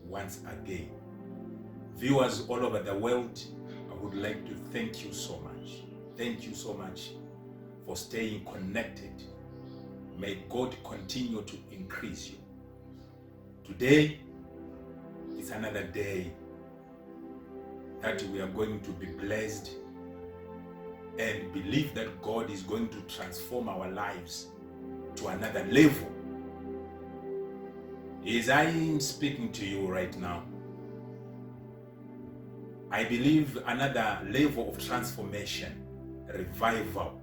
once again. Viewers all over the world, I would like to thank you so much. Thank you so much for staying connected. May God continue to increase you. Today is another day that we are going to be blessed and believe that God is going to transform our lives to another level. As I am speaking to you right now, I believe another level of transformation, revival,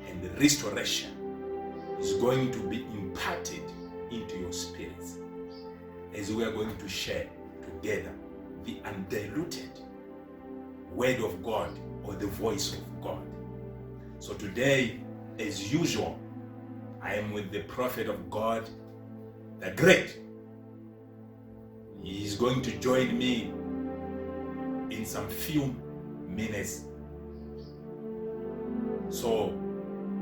and restoration is going to be imparted into your spirits as we are going to share together the undiluted word of God or the voice of God. So today, as usual, I am with the prophet of God, the great. He is going to join me in some few minutes. So,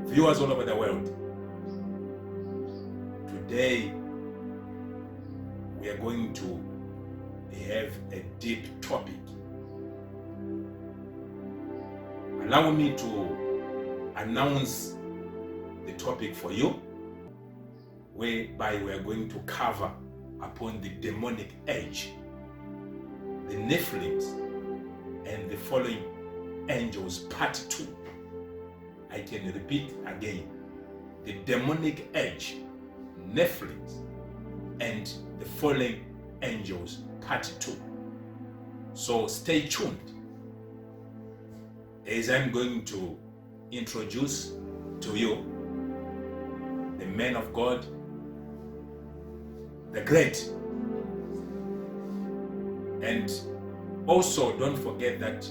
viewers all over the world, today we are going to have a deep topic. Allow me to announce the topic for you, whereby we are going to cover upon the demonic age, the Nephilims, and the fallen angels, part 2. I can repeat again: the demonic age, Nephilims, and the fallen angels, part 2. So stay tuned as I'm going to introduce to you the man of God, the great. And also don't forget that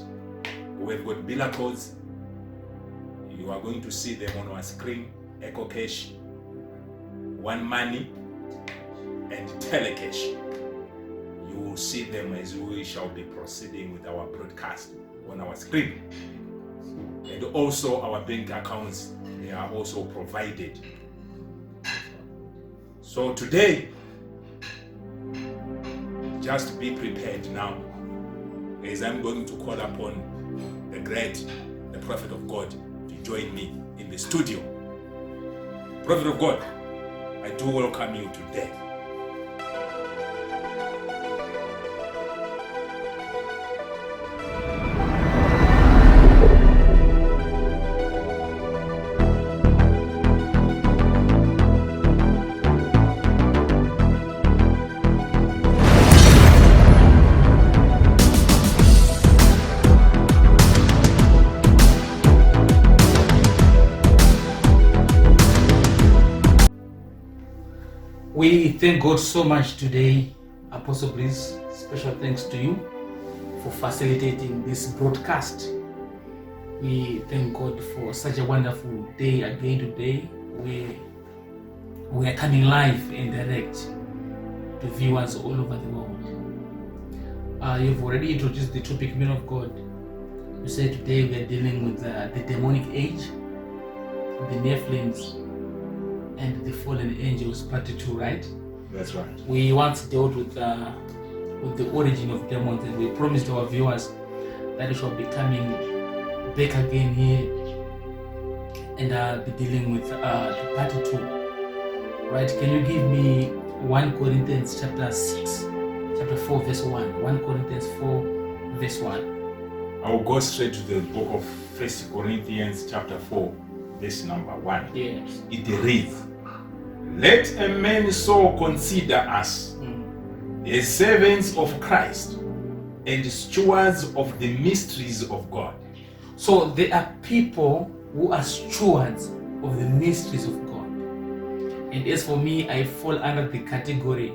we've got Bila codes. You are going to see them on our screen: Echo Cash, One Money, and Telecash. You will see them as we shall be proceeding with our broadcast on our screen. And also our bank accounts, they are also provided. So today, just be prepared now, as I'm going to call upon the great, the prophet of God, to join me in the studio. Prophet of God, I do welcome you today. We thank God so much today, Apostle Breeze. Special thanks to you for facilitating this broadcast. We thank God for such a wonderful day again today, where we are coming live and direct to viewers all over the world. You've already introduced the topic, men of God. You said today we are dealing with the demonic age, the Nephilims, and the fallen angels, part 2, right? That's right. We once dealt with the origin of demons, and we promised our viewers that we shall be coming back again here and be dealing with the part 2, right? Can you give me 1 Corinthians chapter 4 verse 1? 1 Corinthians 4 verse 1. I will go straight to the book of 1 Corinthians chapter 4, verse number 1. Yes. It reads, "Let a man so consider us as servants of Christ and stewards of the mysteries of God." So there are people who are stewards of the mysteries of God. And as for me, I fall under the category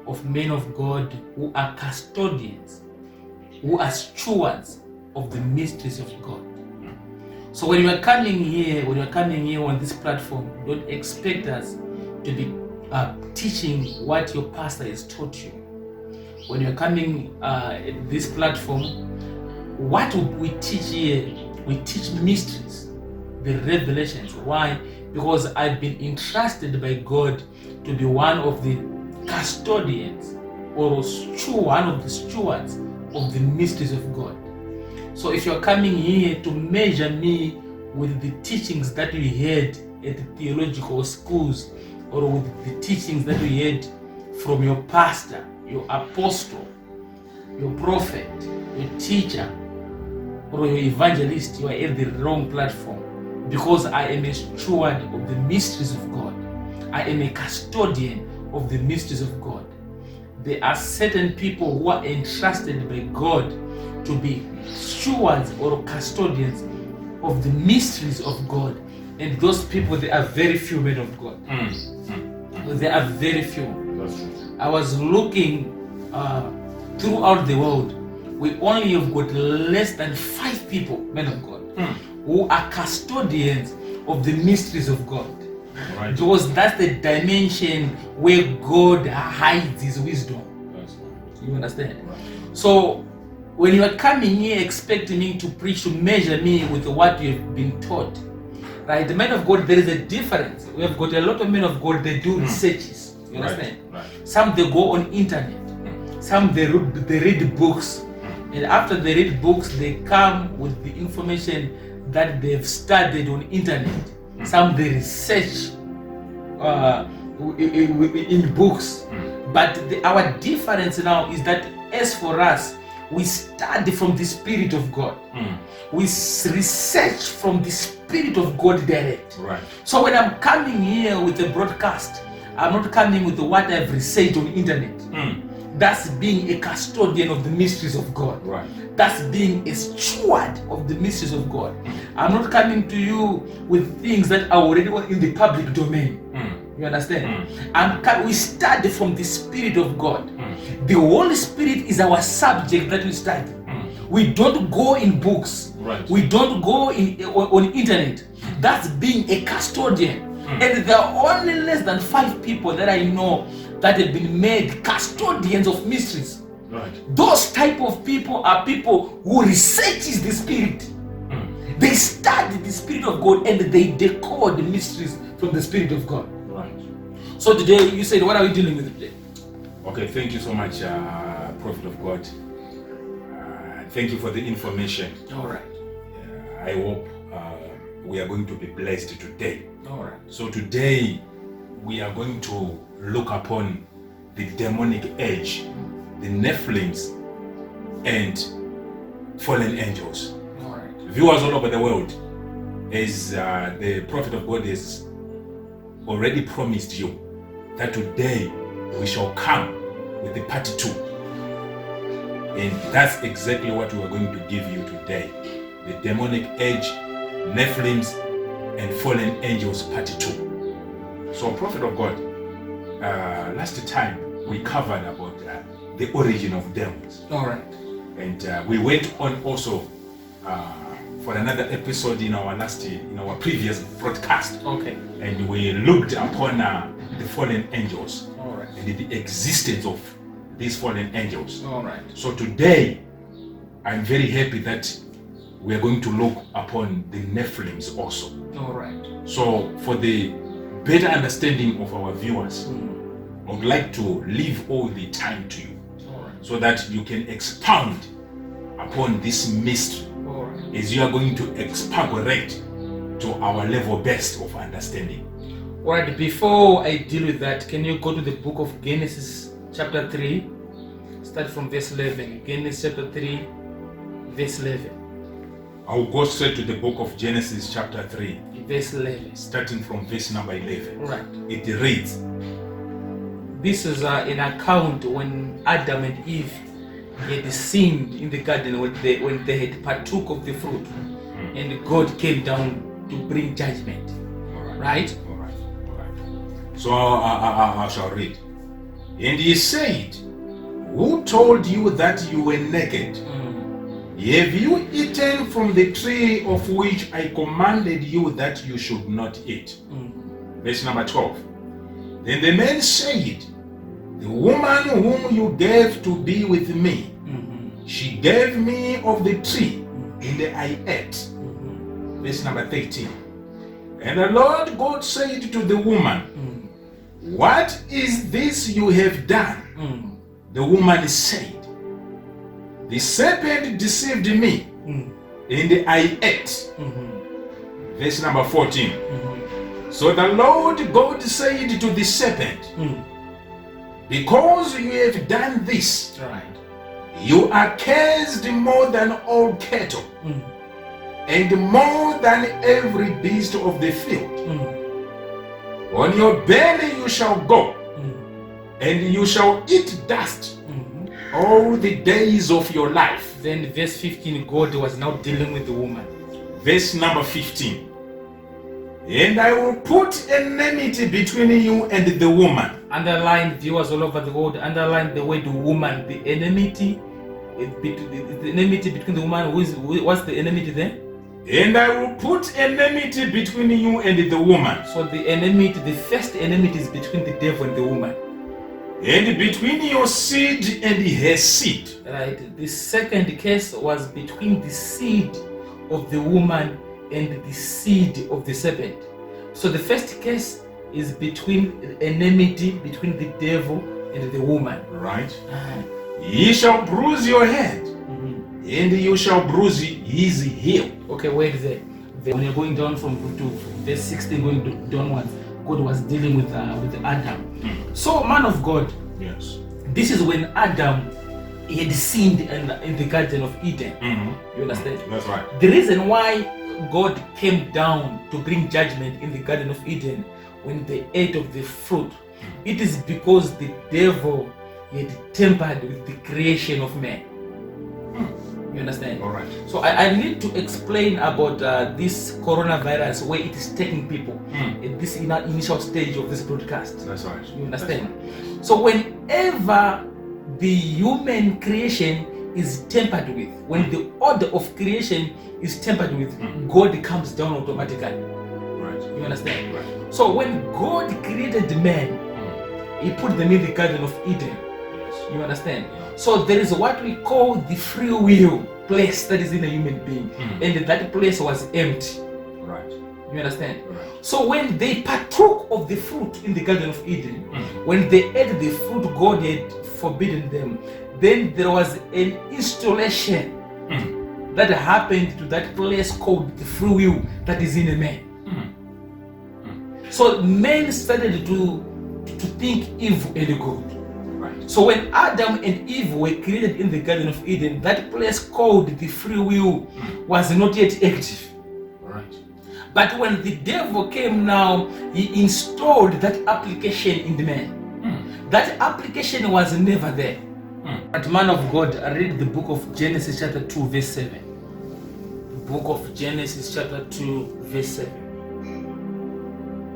of men of God who are custodians, who are stewards of the mysteries of God. So when you are coming here on this platform, don't expect us to be teaching what your pastor has taught you. When you're coming this platform, what we teach here, we teach mysteries, the revelations. Why? Because I've been entrusted by God to be one of the custodians or one of the stewards of the mysteries of God. So if you're coming here to measure me with the teachings that we had at the theological schools, or with the teachings that we had from your pastor, your apostle, your prophet, your teacher, or your evangelist, you are at the wrong platform, because I am a steward of the mysteries of God. I am a custodian of the mysteries of God. There are certain people who are entrusted by God to be stewards or custodians of the mysteries of God, and those people, they are very few men of God. There are very few. That's true. I was looking throughout the world. We only have got less than 5 people, men of God, who are custodians of the mysteries of God. Right. Because that's the dimension where God hides his wisdom. You understand? Right. So when you are coming here expecting me to preach, to measure me with what you have been taught, right? The men of God, there is a difference. We have got a lot of men of God, they do researches. You understand? Right. Some they go on internet. Some they read books. And after they read books, they come with the information that they've studied on internet. Some they research in books. But our difference now is that as for us, we study from the Spirit of God. We research from the Spirit of God direct. Right. So when I'm coming here with a broadcast, I'm not coming with what I've researched on internet. That's being a custodian of the mysteries of God. Right. That's being a steward of the mysteries of God. I'm not coming to you with things that are already in the public domain. You understand? We study from the Spirit of God. The Holy Spirit is our subject that we study. We don't go in books. Right. We don't go on internet. That's being a custodian. And there are only less than 5 people that I know that have been made custodians of mysteries. Right. Those type of people are people who researches the Spirit. They study the Spirit of God and they decode the mysteries from the Spirit of God. Right. So today you said, what are we dealing with today? Okay, thank you so much, Prophet of God. Thank you for the information. All right. I hope we are going to be blessed today. All right. So today we are going to look upon the demonic age, the Nephilims, and fallen angels. All right. Viewers all over the world, as the Prophet of God has already promised you, that today we shall come with the part 2. And that's exactly what we are going to give you today. The demonic age, Nephilims, and fallen angels part 2. So, Prophet of God, last time we covered about the origin of demons. All right. And we went on also for another episode in our previous broadcast. Okay. And we looked upon the fallen angels. All right. And the existence of these fallen angels. All right. So today, I'm very happy that we are going to look upon the Nephilims also. All right. So for the better understanding of our viewers, I would like to leave all the time to you, All right. so that you can expound upon this mystery All right. as you are going to expagorate to our level best of understanding. All right. Before I deal with that, can you go to the book of Genesis chapter 3, start from verse 11. Genesis chapter 3, verse 11. I'll go straight to the book of Genesis chapter 3, Verse 11. starting from verse number 11. Right. It reads, This is an account when Adam and Eve had sinned in the garden when they had partook of the fruit, and God came down to bring judgment. all right. Right? All right. So I shall read. And he said, who told you that you were naked? Have you eaten from the tree of which I commanded you that you should not eat? Verse number 12. Then the man said, the woman whom you gave to be with me, she gave me of the tree, and I ate. Verse number 13. And the Lord God said to the woman, what is this you have done? the woman said, the serpent deceived me, and I ate. Verse number 14. So the Lord God said to the serpent, because you have done this, Right. you are cursed more than all cattle, and more than every beast of the field. On your belly you shall go, and you shall eat dust all the days of your life. Then verse 15, God was now dealing with the woman. Verse number 15. And I will put enmity between you and the woman. Underline, viewers all over the world, underline the word woman. The enmity, the enmity between the woman. What's the enmity there? And I will put enmity between you and the woman. So the enmity, the first enmity is between the devil and the woman. And between your seed and her seed. Right. The second case was between the seed of the woman and the seed of the serpent. So the first case is between enmity between the devil and the woman. Right. He shall bruise your head, and you shall bruise his heel. Okay, wait there. When you're going down from to verse 16, going downwards, God was dealing with Adam. So, man of God, Yes. this is when Adam he had sinned in the Garden of Eden. You understand? That's right. The reason why God came down to bring judgment in the Garden of Eden when they ate of the fruit, it is because the devil had tampered with the creation of man. You understand? All right. So I need to explain about this coronavirus, where it is taking people at this initial stage of this broadcast. That's right. You understand? So whenever the human creation is tampered with, when the order of creation is tampered with, God comes down automatically. Right. You understand? Right. So when God created man, He put them in the Garden of Eden. Yes. You understand? So there is what we call the free will place that is in a human being, and that place was empty. Right. You understand? Right. So when they partook of the fruit in the Garden of Eden, when they ate the fruit God had forbidden them, then there was an installation that happened to that place called the free will that is in a man. So men started to think evil and good. Right. So when Adam and Eve were created in the Garden of Eden, that place called the free will was not yet active. Right. But when the devil came now, he installed that application in the man. That application was never there. But man of God, read the book of Genesis chapter 2 verse 7. The book of Genesis chapter 2 verse 7.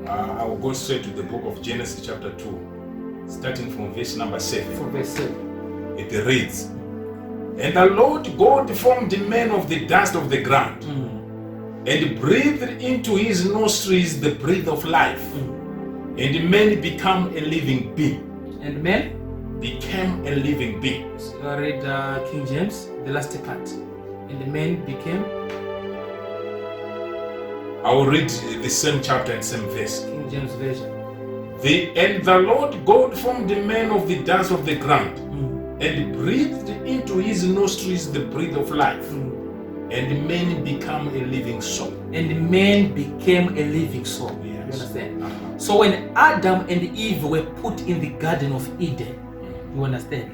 I will go straight to the book of Genesis chapter 2, starting from verse number 7. For verse 7. It reads, And the Lord God formed man of the dust of the ground, and breathed into his nostrils the breath of life, and man became a living being. And man? Became a living being. So I read King James, the last part. And the man became I will read the same chapter and same verse. King James Version. And the Lord God formed the man of the dust of the ground, and breathed into his nostrils the breath of life, and man became a living soul. And man became a living soul. Yes. You understand? So when Adam and Eve were put in the Garden of Eden, you understand?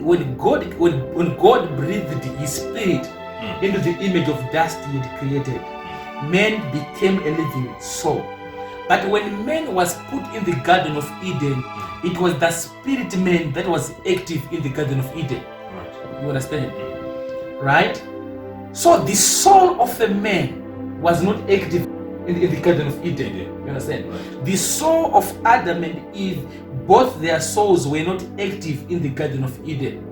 When God breathed His Spirit into the image of dust He had created, man became a living soul. But when man was put in the Garden of Eden, it was the spirit man that was active in the Garden of Eden. Right. You understand? Right? So the soul of a man was not active in the Garden of Eden. You understand? Right. The soul of Adam and Eve, both their souls were not active in the Garden of Eden.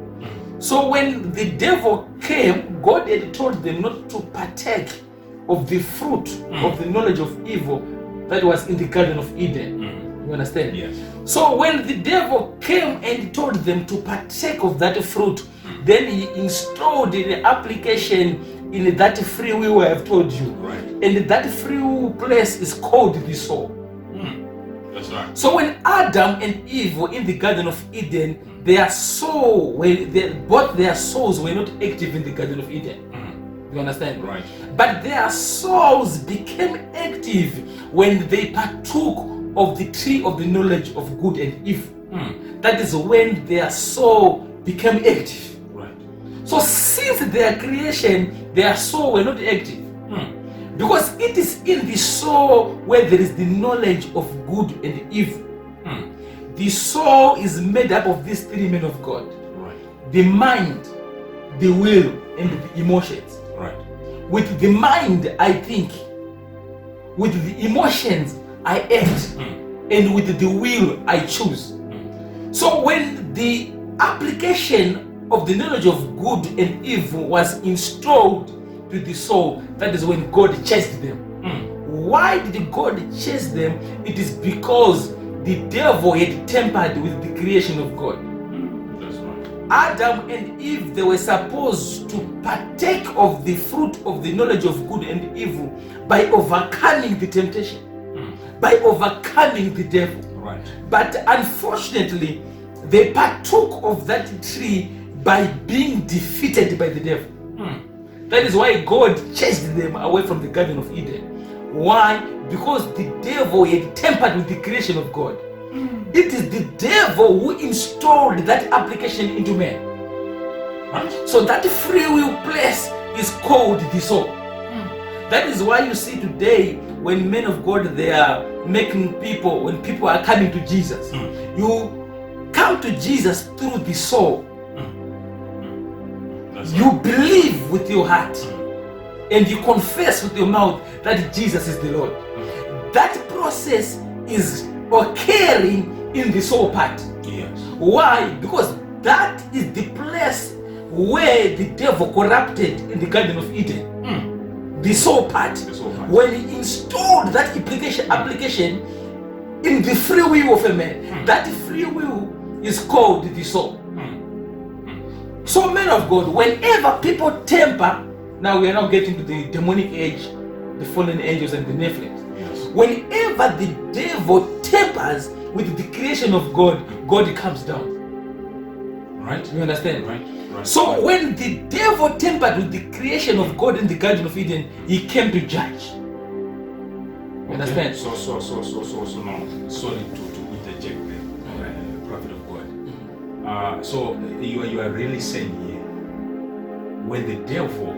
So when the devil came, God had told them not to partake of the fruit of the knowledge of evil that was in the Garden of Eden. You understand? Yes. So when the devil came and told them to partake of that fruit, then he installed the application in that free will I have told you. Right. And that free will place is called the soul. That's That's right. So when Adam and Eve were in the Garden of Eden, their soul, both their souls were not active in the Garden of Eden. You understand? Right. But their souls became active when they partook of the tree of the knowledge of good and evil. That is when their soul became active. Right. So since their creation, their soul were not active. Because it is in the soul where there is the knowledge of good and evil. The soul is made up of these three men of God. Right. The mind, the will, and the emotions. Right. With the mind, I think. With the emotions, I act. And with the will, I choose. So when the application of the knowledge of good and evil was installed to the soul, that is when God chased them. Why did God chase them? It is because the devil had tampered with the creation of God. That's right. Adam and Eve, they were supposed to partake of the fruit of the knowledge of good and evil by overcoming the temptation, by overcoming the devil. Right. But unfortunately, they partook of that tree by being defeated by the devil. That is why God chased them away from the Garden of Eden. Why? Because the devil had tampered with the creation of God. It is the devil who installed that application into man. Right. So that free will place is called the soul. That is why you see today when men of God, they are making people, when people are coming to Jesus, you come to Jesus through the soul. That's You believe with your heart and you confess with your mouth that Jesus is the Lord. That process is occurring in the soul part. Yes. Why? Because that is the place where the devil corrupted in the Garden of Eden. The soul part. The soul part. When he installed that application in the free will of a man, that free will is called the soul. So, men of God, whenever people tamper, now we are now getting to the demonic age, the fallen angels and the Nephilim. Yes. Whenever the devil tampers with the creation of God, God comes down. Right. You understand? Right. Right. So Right. when the devil tampered with the creation of God in the Garden of Eden, he came to judge. You understand? So now, sorry to interject there, prophet of God. So you are really saying here, when the devil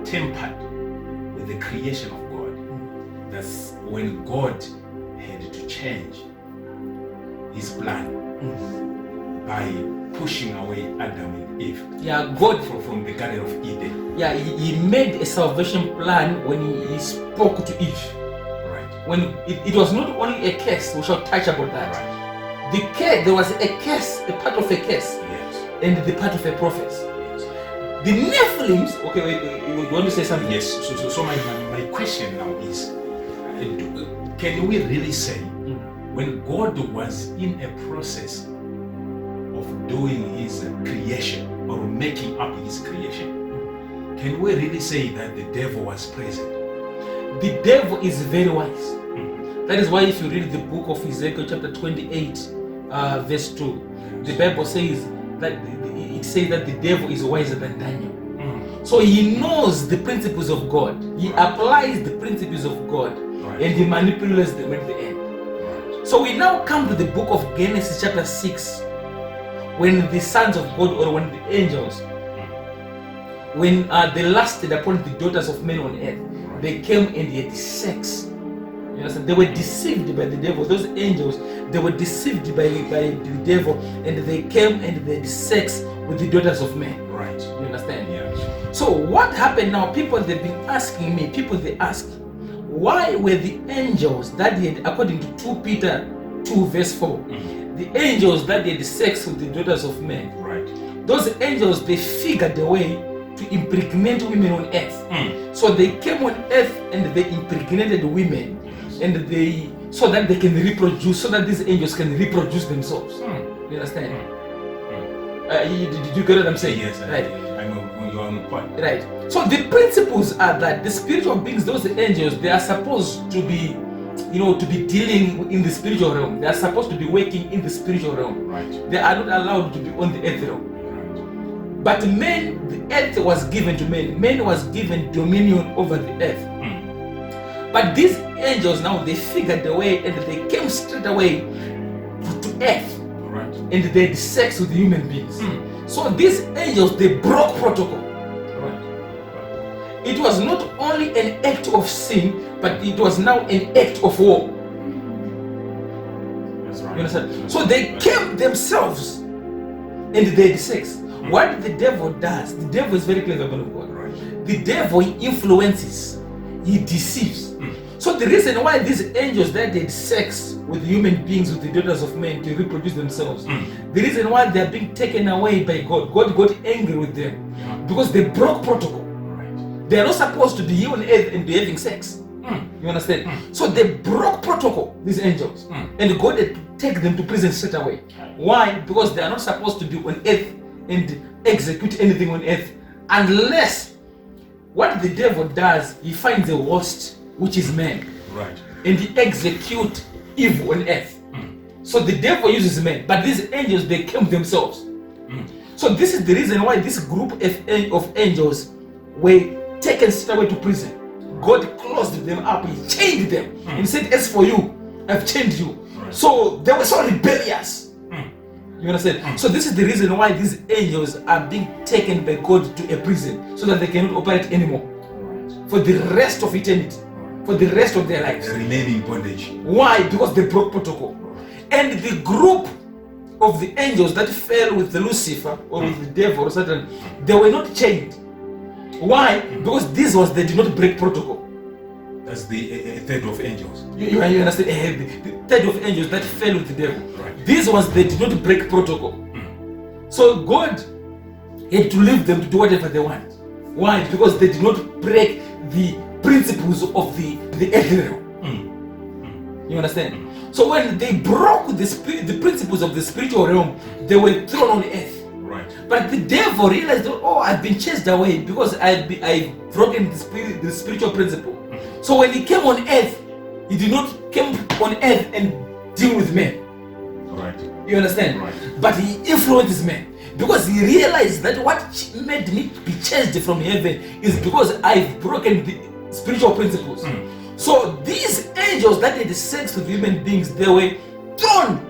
tampered with the creation of God, that's when God had to change his plan by pushing away Adam and Eve Yeah, God. from the Garden of Eden. Yeah, he made a salvation plan when he spoke to Eve. Right. When it was not only a curse, we shall touch about that. Right. The curse, there was a curse, a part of a curse, Yes. and the part of a prophecy. Yes. The Nephilims. Okay, wait, you want to say something? Yes. So my question now is, can we really say when God was in a process of doing his creation or making up his creation, can we really say that the devil was present? The devil is very wise. That is why if you read the book of Ezekiel chapter 28 verse 2, the Bible says that it says that the devil is wiser than Daniel. So he knows the principles of God. He applies the principles of God, and he manipulates them at the end. So we now come to the book of Genesis chapter 6, when the sons of God, or when the angels, when they lusted upon the daughters of men on earth, they came and had sex. You understand? They were deceived by the devil. Those angels, they were deceived by the devil, and they came and they had sex with the daughters of men. Right. You understand? Yes. So what happened now? People, they've been asking me, they ask, why were the angels that had, according to 2 Peter 2 verse 4, the angels that had sex with the daughters of men, Right. those angels, they figured a way to impregnate women on earth. So they came on earth and they impregnated women, and they, so that they can reproduce, so that these angels can reproduce themselves. You understand? Did you get what I'm saying? Yes. Right. You're on point. Right. So the principles are that the spiritual beings, those angels, they are supposed to be to be dealing in the spiritual realm. They are supposed to be working in the spiritual realm. Right. They are not allowed to be on the earth realm. Right. But men, the earth was given to men. Men was given dominion over the earth. But these angels now, they figured the way and they came straight away to earth. Right. And they had sex with human beings. So these angels, they broke protocol. Right. It was not only an act of sin, but it was now an act of war. That's right. You understand? So they came themselves and they had sex. What the devil does, the devil is very clever, man of God. Right. The devil, he influences, he deceives. So the reason why these angels that had sex with human beings, with the daughters of men to reproduce themselves, the reason why they are being taken away by God, God got angry with them because they broke protocol. Right. They are not supposed to be here on earth and be having sex. You understand? So they broke protocol, these angels, and God had to take them to prison straight away. Why? Because they are not supposed to be on earth and execute anything on earth unless what the devil does, he finds a host, which is man, Right. and he execute evil on earth. So the devil uses men, but these angels, they came themselves. So this is the reason why this group of angels were taken straight away to prison. God closed them up, he chained them, and said, as for you, I've chained you. Right. So they were so rebellious. You understand? So this is the reason why these angels are being taken by God to a prison, so that they cannot operate anymore Right. for the rest of eternity, for the rest of their lives. They remain in bondage. Why? Because they broke protocol. And the group of the angels that fell with Lucifer or with the devil or Satan, they were not chained. Why? Because these ones, they did not break protocol. That's the third of angels. You understand? The third of angels that fell with the devil. Right. These ones, they did not break protocol. So God had to leave them to do whatever they want. Why? Because they did not break the principles of the earth realm. You understand? So when they broke the principles of the spiritual realm, they were thrown on earth. Right. But the devil realized, oh, I've been chased away because I've broken the spiritual principle. So when he came on earth, he did not come on earth and deal with men. Right. You understand? Right. But he influenced men because he realized that what made me be chased from heaven is because I've broken the spiritual principles. So these angels that had sex with human beings, they were thrown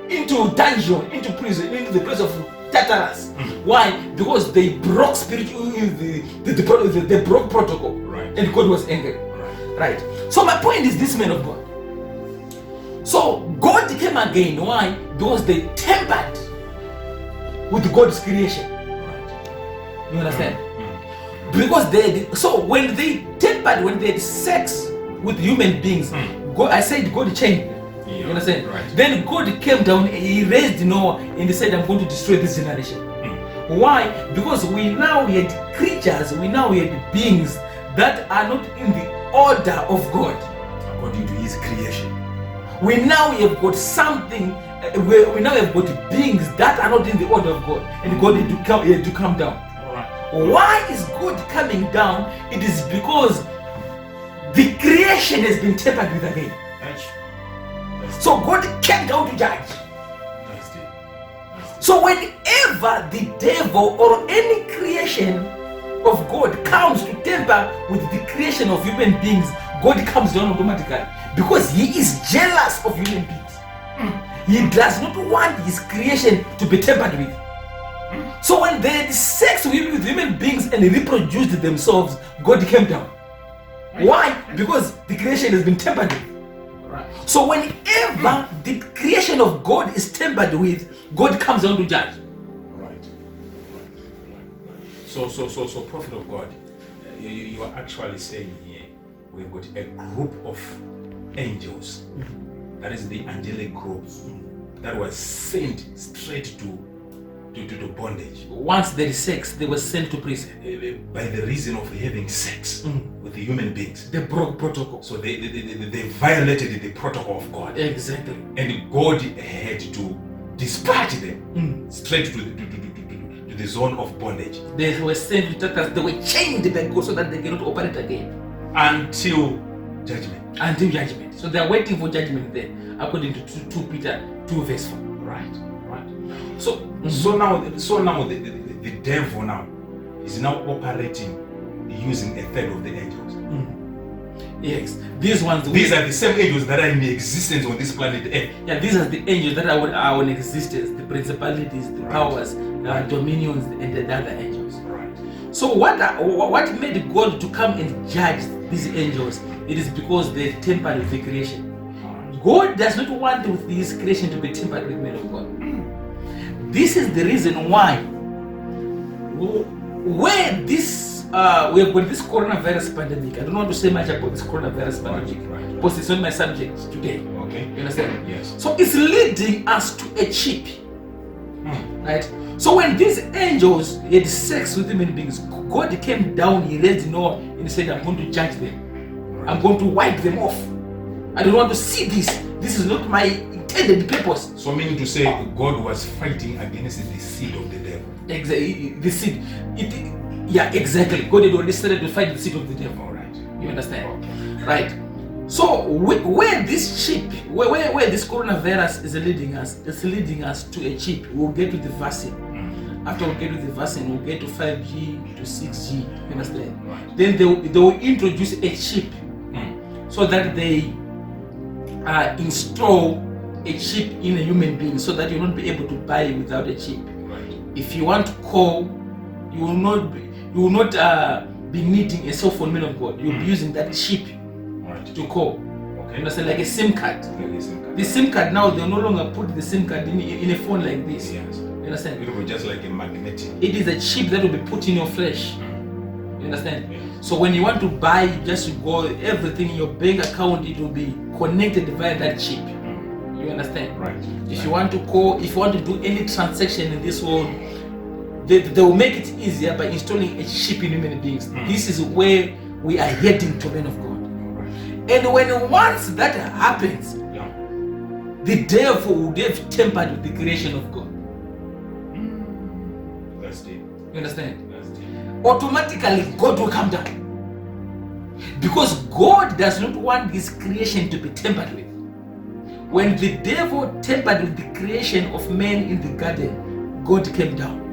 into dungeon, into prison, into the place of Tartarus. Why? Because they broke spiritual, they broke protocol. Right. And God was angry. Right. Right. So my point is this, man of God. So God came again. Why? Because they tampered with God's creation. Right. You understand? Because so when they tampered, when they had sex with human beings, God, I said God changed them. Yeah. You understand? Right. Then God came down, he raised Noah, and he said, I'm going to destroy this generation. Why? Because we now had creatures, we now had beings that are not in the order of God. According to his creation. We now have got something, we now have got beings that are not in the order of God, and God had to come down. Alright. Why is God coming down? It is because the creation has been tampered with again. So God came down to judge. So whenever the devil or any creation of God comes to tamper with the creation of human beings, God comes down automatically because he is jealous of human beings. He does not want his creation to be tampered with. So when they had sex with human beings and reproduced themselves, God came down. Why? Because the creation has been tampered with. So whenever the creation of God is tampered with, God comes down to judge. Right. So, prophet of God, you are actually saying here, we've got a group of angels, that is the angelic group, that was sent straight to bondage. Once there is sex, they were sent to prison. By the reason of having sex with the human beings. They broke protocol. So they violated the protocol of God. Exactly. And God had to dispatch them straight to the zone of bondage. They were sent to Tartarus. They were chained by God so that they cannot operate again. Until judgment. Until judgment. So they are waiting for judgment there, according to 2 Peter 2 verse 4. Right. So, So now the devil now is now operating using a third of the angels. yes, these ones. These are the same angels that are in existence on this planet Earth. Yeah, these are the angels that are on existence, the principalities, the powers, dominions, and the other angels. Right. So what made God to come and judge these angels? It is because they tempered with the creation. God does not want his creation to be tempered with men of God. This is the reason why when we have got this coronavirus pandemic. I don't want to say much about this coronavirus pandemic because it's not my subject today. Okay. You understand? Yes. So it's leading us to a chip. Right? So when these angels had sex with human beings, God came down, he raised Noah and said, I'm going to judge them. I'm going to wipe them off. I don't want to see this. This is not my intended purpose. So meaning to say God was fighting against the seed of the devil. Exactly. The seed. Yeah, exactly. God had already started to fight the seed of the devil. All right. You understand? Right. So where this chip, where this coronavirus is leading us, it's leading us to a chip. We'll get to the vaccine. After we get to the vaccine, we'll get to 5G, to 6G. You understand? Right. Then they will introduce a chip so that they install a chip in a human being so that you'll not be able to buy without a chip. Right. If you want to call, you will not be needing a cell phone, man of God. You'll be using that chip to call. Okay. You understand? Like a SIM card. The SIM card now, they no longer put the SIM card in a phone like this. Yes. You understand? It will be just like a magnetic. It is a chip that will be put in your flesh. You understand? Yes. So when you want to buy, you just go, everything in your bank account, it will be connected via that chip. You understand? Right. If you want to call, if you want to do any transaction in this world, they will make it easier by installing a chip in human beings. This is where we are heading to, men of God. And when once that happens, the devil would have tempered with the creation of God. That's deep. You understand? That's deep. Automatically God will come down. Because God does not want his creation to be tempered with. When the devil tempered with the creation of man in the garden, God came down.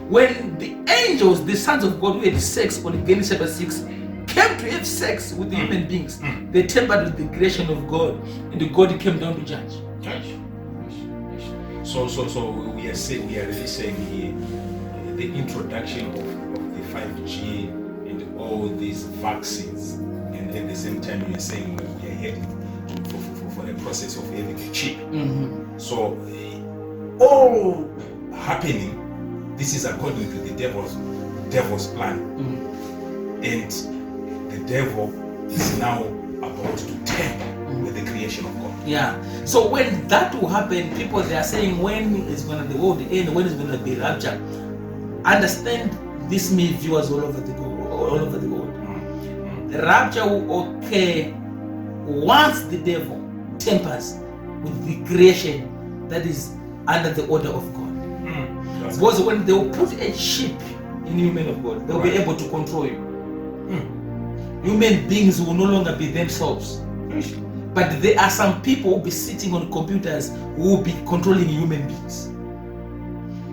When the angels, the sons of God who had sex on Genesis chapter 6, came to have sex with the human beings, they tempered with the creation of God, and God came down to judge. So we are really saying here the introduction of the 5G and all these vaccines, and at the same time we are saying we are heading for the process of having a chip. So all happening, this is according to the devil's plan, and the devil is now about to tamper with the creation of God. Yeah. So when that will happen, people they are saying when is going to the world end, when is going to be rapture. Understand this, me viewers all over the world. The rapture will occur once the devil tempers with the creation that is under the order of God. Because when they will put a chip in human of God, they'll be able to control you. Human beings will no longer be themselves. But there are some people who will be sitting on computers who will be controlling human beings.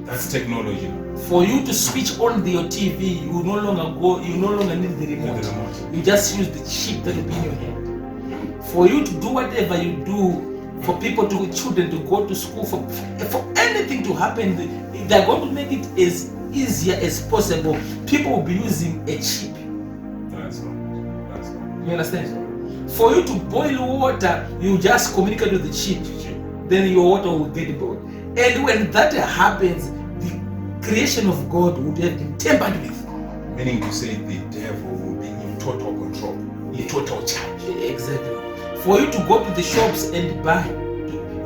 That's technology. For you to switch on your TV, you no longer need the remote. You just use the chip that will be in your hand. For you to do whatever you do, for children to go to school, for anything to happen, they're going to make it as easier as possible. People will be using a chip. That's right. You understand? For you to boil water, you just communicate with the chip. Then your water will get boiled. And when that happens, the creation of God would have been tampered with. Meaning to say the devil will be in total control, in total charge. Exactly. For you to go to the shops and buy,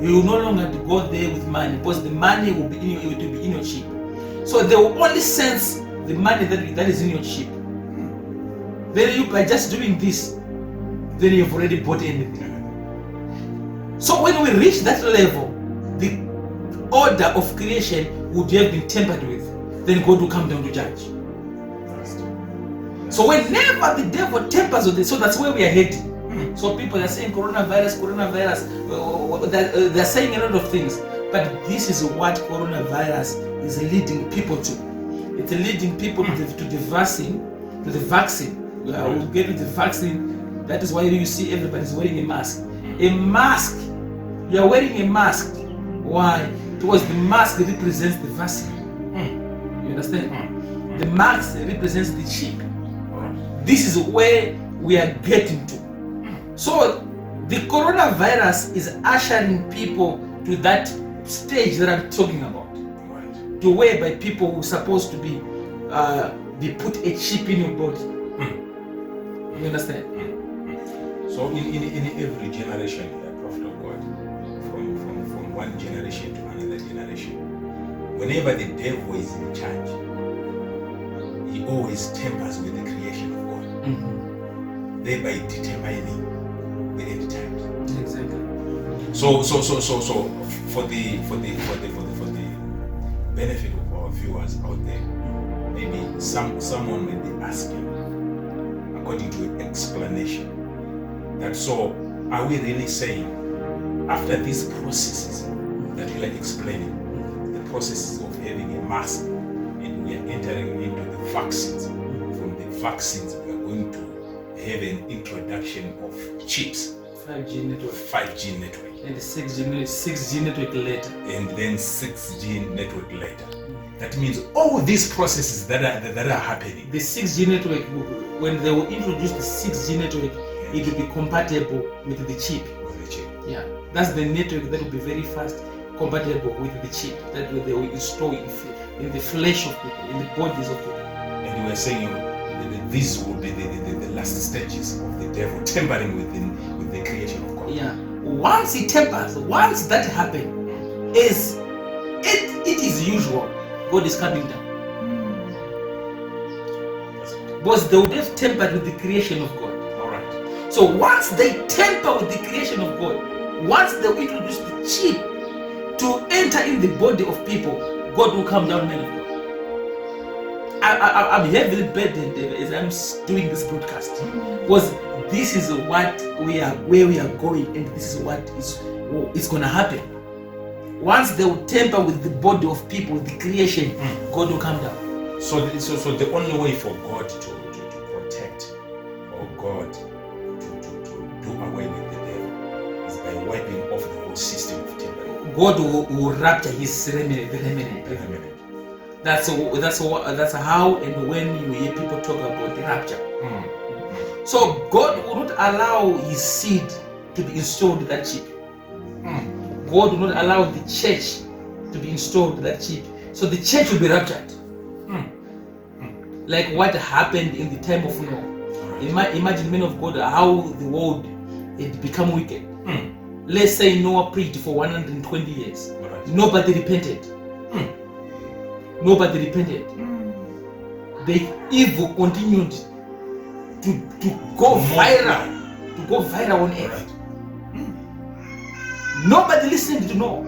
you will no longer go there with money because the money will be in your chip. So they will only sense the money that is in your chip. Then you, by just doing this, then you've already bought anything. So when we reach that level, the order of creation would have been tempered with. Then God will come down to judge. So whenever the devil tempers with it, so that's where we are heading. So people are saying coronavirus. They're saying a lot of things, but this is what coronavirus is leading people to. It's leading people to the vaccine. We'll get to the vaccine. That is why you see everybody's wearing a mask. A mask. You are wearing a mask. Why? Because the mask represents the vaccine. You understand? The mask represents the chip. This is where we are getting to. So the coronavirus is ushering people to that stage that I'm talking about. To whereby people who are supposed to be put a chip in your body. You understand? So in every generation, the prophet of God, from one generation to another generation, whenever the devil is in charge, he always tampers with the creation of God, thereby determining the end times. Exactly. So for the benefit of our viewers out there, maybe someone may be asking, according to explanation, that so are we really saying after these processes that you are explaining, the processes of having a mask, and we are entering into the vaccines, from the vaccines we are going to have an introduction of chips, 5G network. 5G network. And the 6G network later. And then 6G network later. That means all these processes that are happening. The 6G network, when they will introduce the 6G network, it will be compatible with the chip. Yeah, that's the network that will be very fast, compatible with the chip that they will install in the flesh of people, in the bodies of people. And you were saying that these will be the last stages of the devil tampering with the creation of God. Yeah. Once he tempers, once that happens, it is usual, God is coming down. Because they would have tempered with the creation of God. Alright. So once they temper with the creation of God, once they introduce the chip to enter in the body of people, God will come down, man of God. I'm heavily burdened as I'm doing this broadcast, because this is where we are going, and this is what is going to happen. Once they will tamper with the body of people, with the creation, God will come down. So the only way for God to protect, or God to do away with the devil, is by wiping off the whole system of tampering. God will rapture his remnant. That's how and when you hear people talk about the rapture. So God will not allow his seed to be installed in that chip. God will not allow the church to be installed in that chip. So the church will be raptured. Like what happened in the time of Noah. Imagine, men of God, how the world had become wicked. Let's say Noah preached for 120 years. Nobody repented. Nobody repented. The evil continued to go viral. To go viral on earth. Nobody listened to Noah.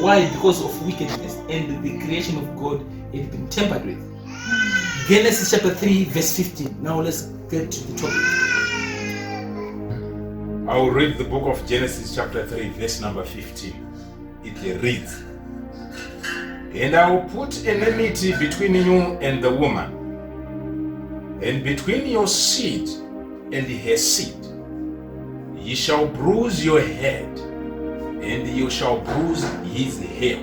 Why? Because of wickedness, and the creation of God had been tampered with. Genesis chapter 3 verse 15. Now let's get to the topic. I will read the book of Genesis chapter 3 verse number 15. It reads, "And I will put enmity between you and the woman, and between your seed and her seed. Ye shall bruise your head, and you shall bruise his heel."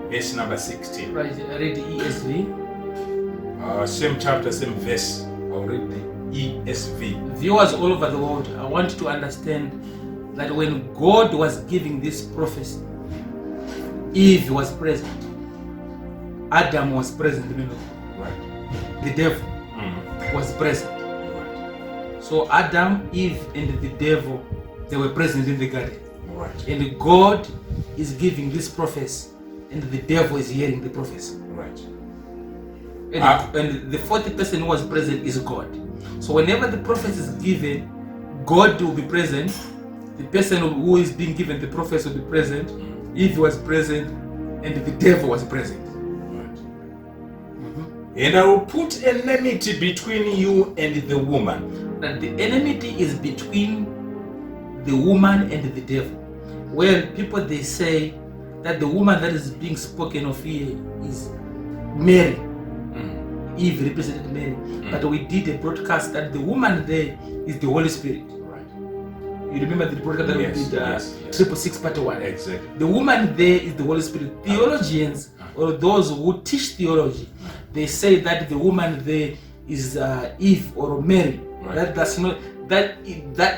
Verse number 16. Right, I read the ESV. Same chapter, same verse. I'll read the ESV. Viewers all over the world, I want to understand that when God was giving this prophecy, Eve was present. Adam was present. Right. The devil was present. So Adam, Eve, and the devil, they were present in the garden. Right. And God is giving this prophecy, and the devil is hearing the prophecy. Right. And the fourth person who was present is God. So whenever the prophecy is given, God will be present. The person who is being given the prophecy will be present. Eve was present, and the devil was present. Right. And I will put enmity between you and the woman. that the enmity is between the woman and the devil. Well, people they say that the woman that is being spoken of here is Mary. Eve represented Mary. But we did a broadcast that the woman there is the Holy Spirit. Right. You remember the broadcast that we did, yes. 666 part 1? Exactly. The woman there is the Holy Spirit. Theologians, or those who teach theology, they say that the woman there is Eve or Mary. Right. That's not that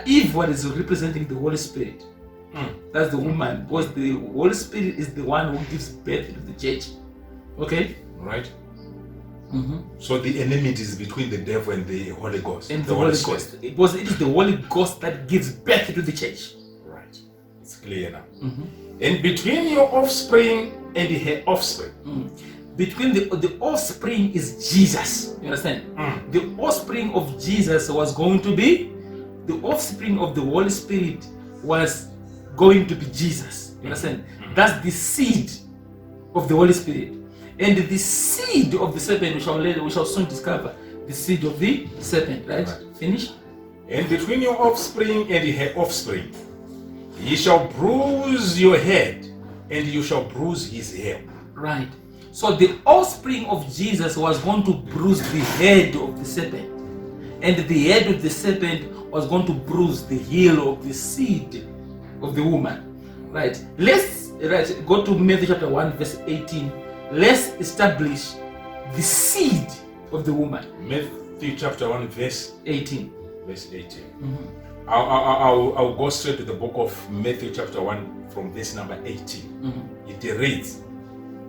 Eve one is representing the Holy Spirit. That's the woman, because the Holy Spirit is the one who gives birth to the church. Okay? Right. So the enmity is between the devil and the Holy Ghost. And the Holy Ghost. Because it is the Holy Ghost that gives birth to the church. Right. It's clear now. And between your offspring and her offspring. Between the offspring is Jesus. You understand? The offspring of Jesus was going to be, the offspring of the Holy Spirit was going to be Jesus. You understand? That's the seed of the Holy Spirit. And the seed of the serpent, we shall soon discover the seed of the serpent, right? Finish? And between your offspring and her offspring, he shall bruise your head, and you shall bruise his heel. Right. So the offspring of Jesus was going to bruise the head of the serpent, and the head of the serpent was going to bruise the heel of the seed of the woman. Right. Let's go to Matthew chapter 1 verse 18. Let's establish the seed of the woman. Matthew chapter 1 verse 18. Verse 18. I'll go straight to the book of Matthew chapter 1 from verse number 18. It reads,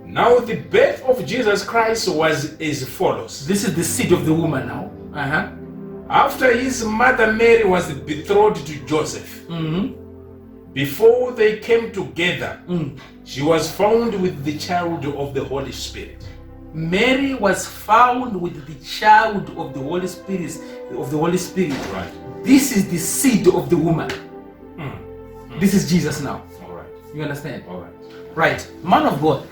now the birth of Jesus Christ was as follows. This is the seed of the woman now. After his mother Mary was betrothed to Joseph, before they came together, she was found with the child of the Holy Spirit. Mary was found with the child of the Holy Spirit. Right. This is the seed of the woman. This is Jesus now. All right. You understand? All right. Right. Man of God.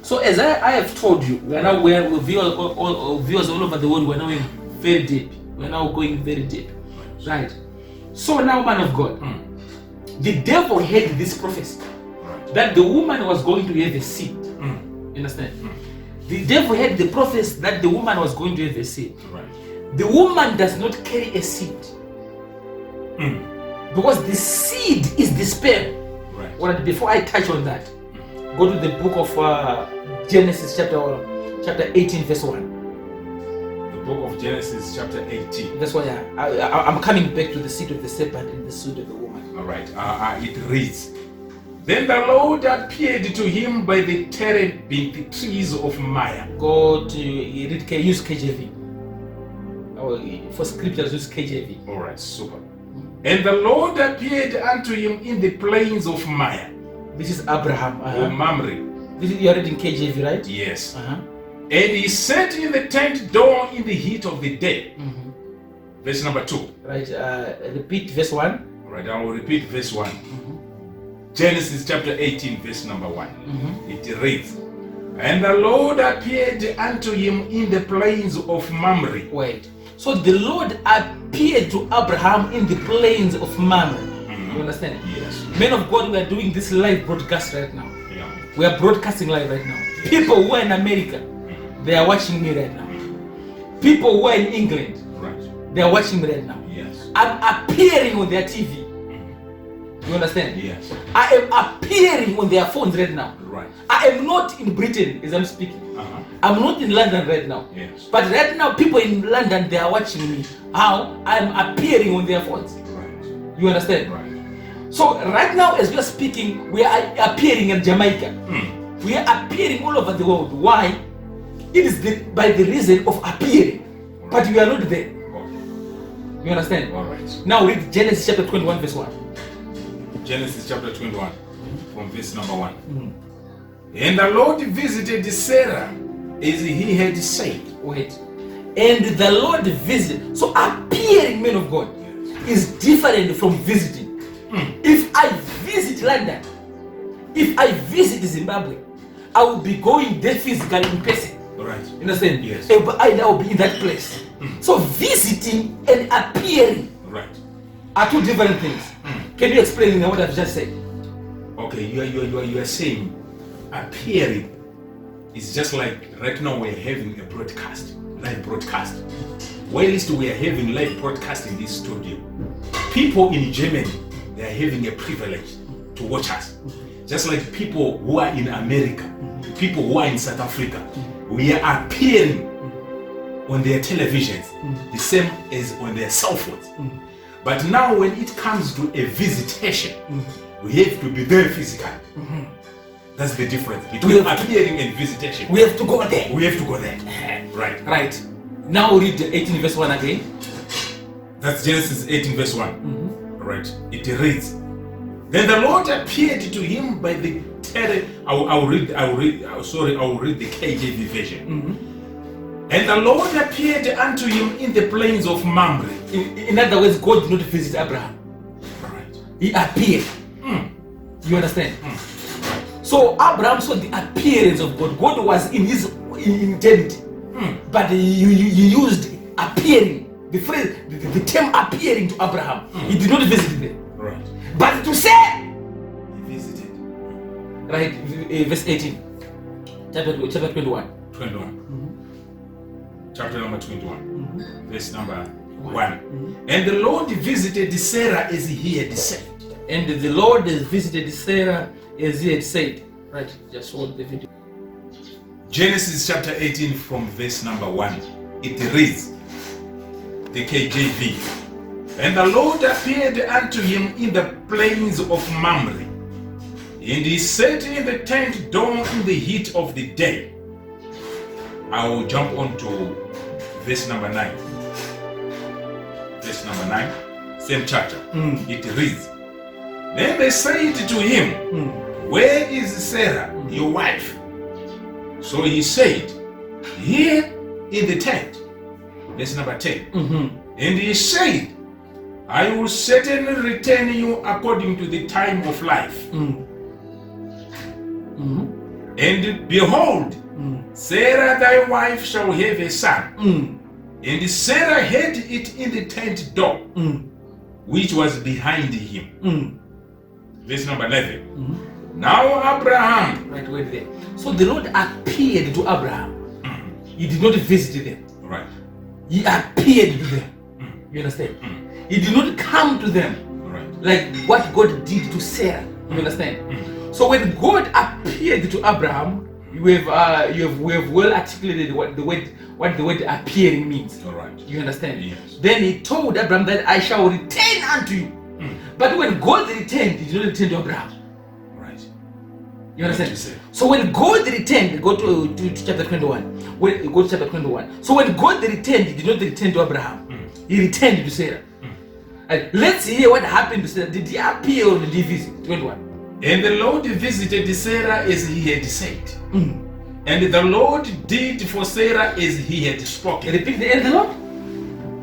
So as I have told you, we are now viewers all over the world. We're now very deep. We're now going very deep. Right. So now, man of God, the devil had this prophecy that the woman was going to have a seed. You understand? The devil had the prophecy that the woman was going to have a seed. Right. The woman does not carry a seed. Because the seed is the sperm. Right. Well, before I touch on that, go to the book of Genesis chapter 18 verse 1. The book of Genesis chapter 18. That's why I'm coming back to the seed of the serpent and the seed of the woman. All right. It reads, then the Lord appeared to him by the terebinth trees of Maya. Go to use KJV. For scriptures, use KJV. All right, super. And the Lord appeared unto him in the plains of Maya. This is Abraham. Or Mamre. You are reading KJV, right? Yes. And he sat in the tent door in the heat of the day. Verse number 2. Right. Repeat verse 1. Right, I will repeat verse 1. Genesis chapter 18, verse number 1. It reads, and the Lord appeared unto him in the plains of Mamre. Wait. So the Lord appeared to Abraham in the plains of Mamre. You understand? Yes. Men of God, we are doing this live broadcast right now. Yeah. We are broadcasting live right now. People who are in America, they are watching me right now. People who are in England, right, they are watching me right now. Yes. I'm appearing on their TV. You understand? Yes. I am appearing on their phones right now. Right. I am not in Britain as I'm speaking. I'm not in London right now. Yes. But right now, people in London, they are watching me. How I'm appearing on their phones. Right. You understand? Right. So right now, as we are speaking, we are appearing in Jamaica. We are appearing all over the world. Why? It is by the reason of appearing. But we are not there. You understand? All right. Now read Genesis chapter 21 verse 1. Genesis chapter 21 from verse number 1. And the Lord visited Sarah as he had said. Wait. And the Lord visited. So appearing, man of God, is different from visiting. If I visit London, if I visit Zimbabwe, I will be going there physically in person. Right. You understand? Yes. And I will be in that place. So visiting and appearing Right. are two different things. Can you explain what I've just said? Okay, you are saying appearing is just like right now we're having a broadcast, live broadcast. Whilst we are having live broadcast in this studio, people in Germany, they are having a privilege to watch us. Just like people who are in America, people who are in South Africa, we are appearing on their televisions, the same as on their cell phones. But now when it comes to a visitation, we have to be there physically. That's the difference between appearing and visitation. We have to go there. We have to go there. Right. Right. Now read 18 verse 1 again. That's Genesis 18 verse 1. Right. It reads, then the Lord appeared to him by the I will read the KJV version. And the Lord appeared unto him in the plains of Mamre. In other words, God did not visit Abraham. Right. He appeared. You understand? So Abraham saw the appearance of God. God was in his eternity. But he used appearing. The phrase, the term appearing to Abraham. He did not visit them. Right. But to say, He visited. right, verse 18, chapter 21. 21. Chapter number 21. Verse number 1. And the Lord visited Sarah as he had said. And the Lord has visited Sarah as he had said. Right, just hold the video. Genesis chapter 18 from verse number 1. It reads, the KJV. And the Lord appeared unto him in the plains of Mamre. And he sat in the tent door in the heat of the day. I will jump on to verse number 9. Verse number 9, same chapter. It reads, then they said to him, where is Sarah, your wife? So he said, here in the tent. Verse number 10. And he said, I will certainly return you according to the time of life. And behold, Sarah thy wife shall have a son. And Sarah had it in the tent door, which was behind him. Verse number 11. Now Abraham. Right, wait there. So the Lord appeared to Abraham. He did not visit them. Right. He appeared to them. You understand? He did not come to them. Right. Like what God did to Sarah. You understand? So when God appeared to Abraham, we have well articulated what the word appearing means. All right. You understand? Yes. Then he told Abraham that I shall return unto you. But when God returned, he did not return to Abraham. Right. You understand? So when God returned, go to chapter 21. Go to chapter 21. So when God returned, he did not return to Abraham. He returned to Sarah. And let's hear what happened to Sarah. Did he appear or did he visit? 21. And the Lord visited Sarah as he had said. And the Lord did for Sarah as he had spoken. Repeat the end, the Lord.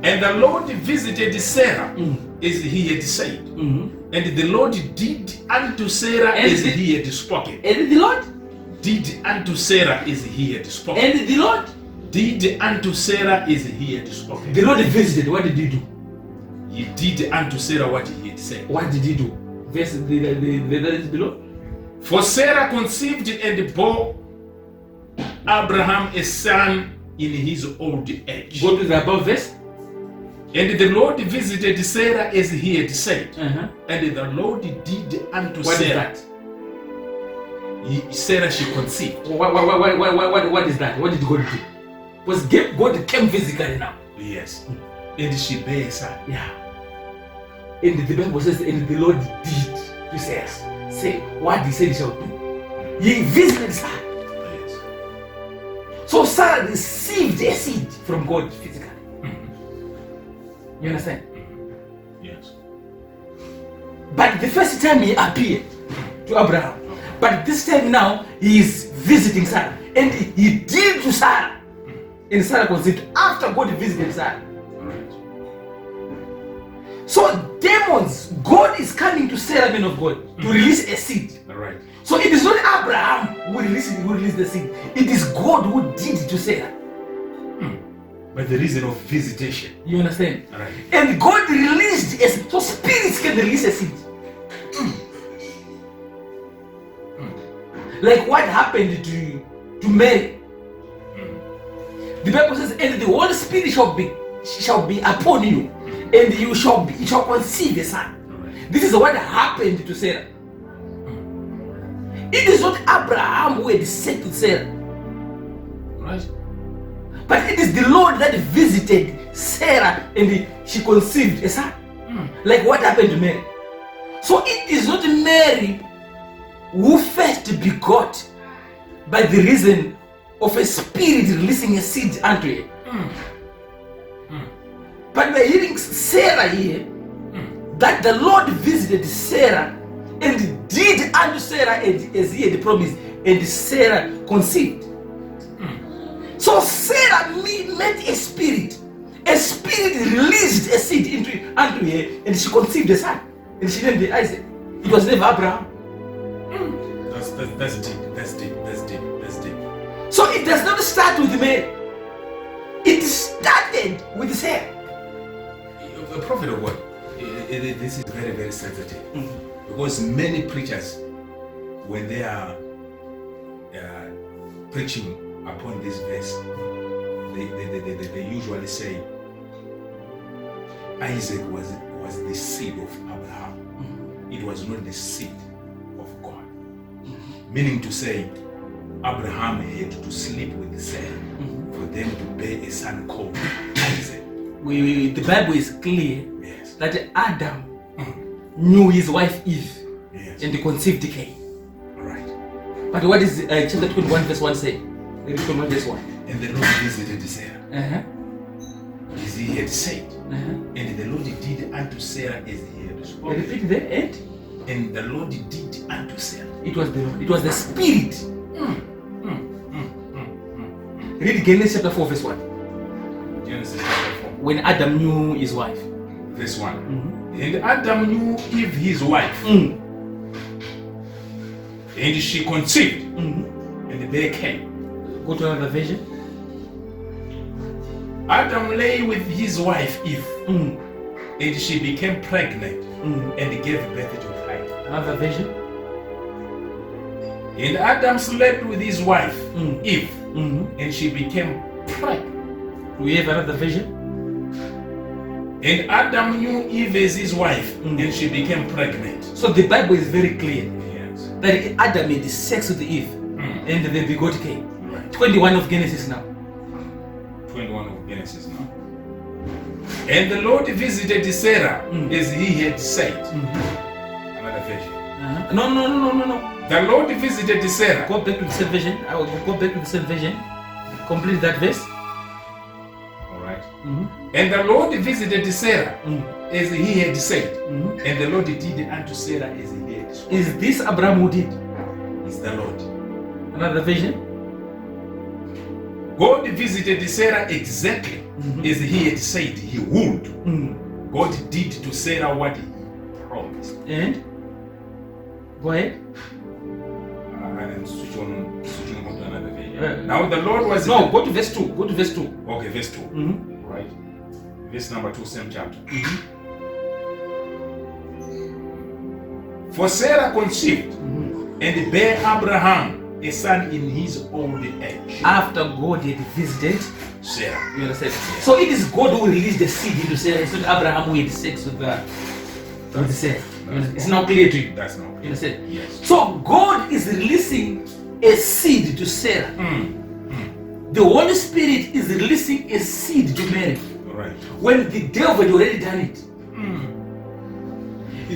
And the Lord visited Sarah as he had said. And the Lord did unto Sarah as he had spoken. And the Lord Did unto Sarah as he had spoken. and the Lord. Did unto Sarah as he had spoken. The Lord visited. What did he do? He did unto Sarah what he had said. What did he do? Verse the that is below. For Sarah conceived and bore Abraham a son in his old age. Go to the above verse. And the Lord visited Sarah as he had said. Uh-huh. And the Lord did unto What is Sarah. that? Sarah, she conceived. What is that? What did God do? Was God came physically now? Yes. And she bare a son. Yeah. And the Bible says, and the Lord did to Sarah. Say what he said he shall do. He visited Sarah. Yes. So Sarah received a seed from God physically. You understand? Yes. But the first time he appeared to Abraham, but this time now he is visiting Sarah, and he did to Sarah, and Sarah conceived after God visited Sarah. Alright. So demons, God is coming to Sarah, man of God, to release a seed. Alright. So it is not Abraham who released the seed. It is God who did it to Sarah. By the reason of visitation. You understand? Right. And God released a seed. So spirits can release a seed. Like what happened to Mary. The Bible says, and the Holy Spirit shall be upon you, and you shall conceive a son. Right. This is what happened to Sarah. It is not Abraham who had said to Sarah, Right. but it is the Lord that visited Sarah and she conceived a son. Like what happened to Mary. So it is not Mary who first begot by the reason of a spirit releasing a seed unto her. But we're hearing Sarah here, that the Lord visited Sarah and did unto Sarah as he had promised, and Sarah conceived. So Sarah met a spirit. A spirit released a seed unto her, and she conceived a son, and she named it Isaac. It was never Abraham. That's deep. That's deep. That's deep. That's deep. So it does not start with Mary. It started with Sarah. The prophet of God, this is very, very sensitive. Because many preachers, when they are preaching upon this verse, they usually say Isaac was the seed of Abraham. It was not the seed of God. Meaning to say, Abraham had to sleep with Sarah for them to bear a son called Isaac. The Bible is clear Yes. that Adam knew his wife Eve Yes. and conceived Cain. Right. But what is chapter 21 verse 1 say? Read 21 verse 1. And the Lord visited Sarah, as he had said. And the Lord did unto Sarah as he had spoken. Repeat the end. And the Lord did unto Sarah. It was the spirit. Read Genesis chapter 4 verse 1. Genesis chapter 4. When Adam knew his wife. Verse 1. And Adam knew Eve his wife, and she conceived, and bare Cain. Go to another version. Adam lay with his wife Eve, and she became pregnant and gave birth to Cain. Another version. And Adam slept with his wife Eve, and she became pregnant. Do we have another version? And Adam knew Eve as his wife, and she became pregnant. So the Bible is very clear Yes. that Adam made sex with Eve and they begot Cain. Right. 21 of Genesis now. 21 of Genesis now. And the Lord visited Sarah as he had said. Another version. No. The Lord visited Sarah. Go back to the same version. I will go back to the same version. Complete that verse. All right. And the Lord visited Sarah as he had said. And the Lord did unto Sarah as he had spoken. Is this Abraham who did? Is the Lord. Another version. God visited Sarah exactly as he had said he would. God did to Sarah what he promised. And go ahead. And switch on to another version. Now the Lord was No, go to verse 2. Go to verse 2. Okay, verse 2. Right. Verse number 2, same chapter. For Sarah conceived and bare Abraham a son in his old age. After God had visited Sarah. You understand? So it is God who released the seed into Sarah. It's not Abraham who had sex with Sarah. It's now clear to you. That's not You clear. understand? Yes. So God is releasing a seed to Sarah. The Holy Spirit is releasing a seed to Mary. Right. When the devil had already done it.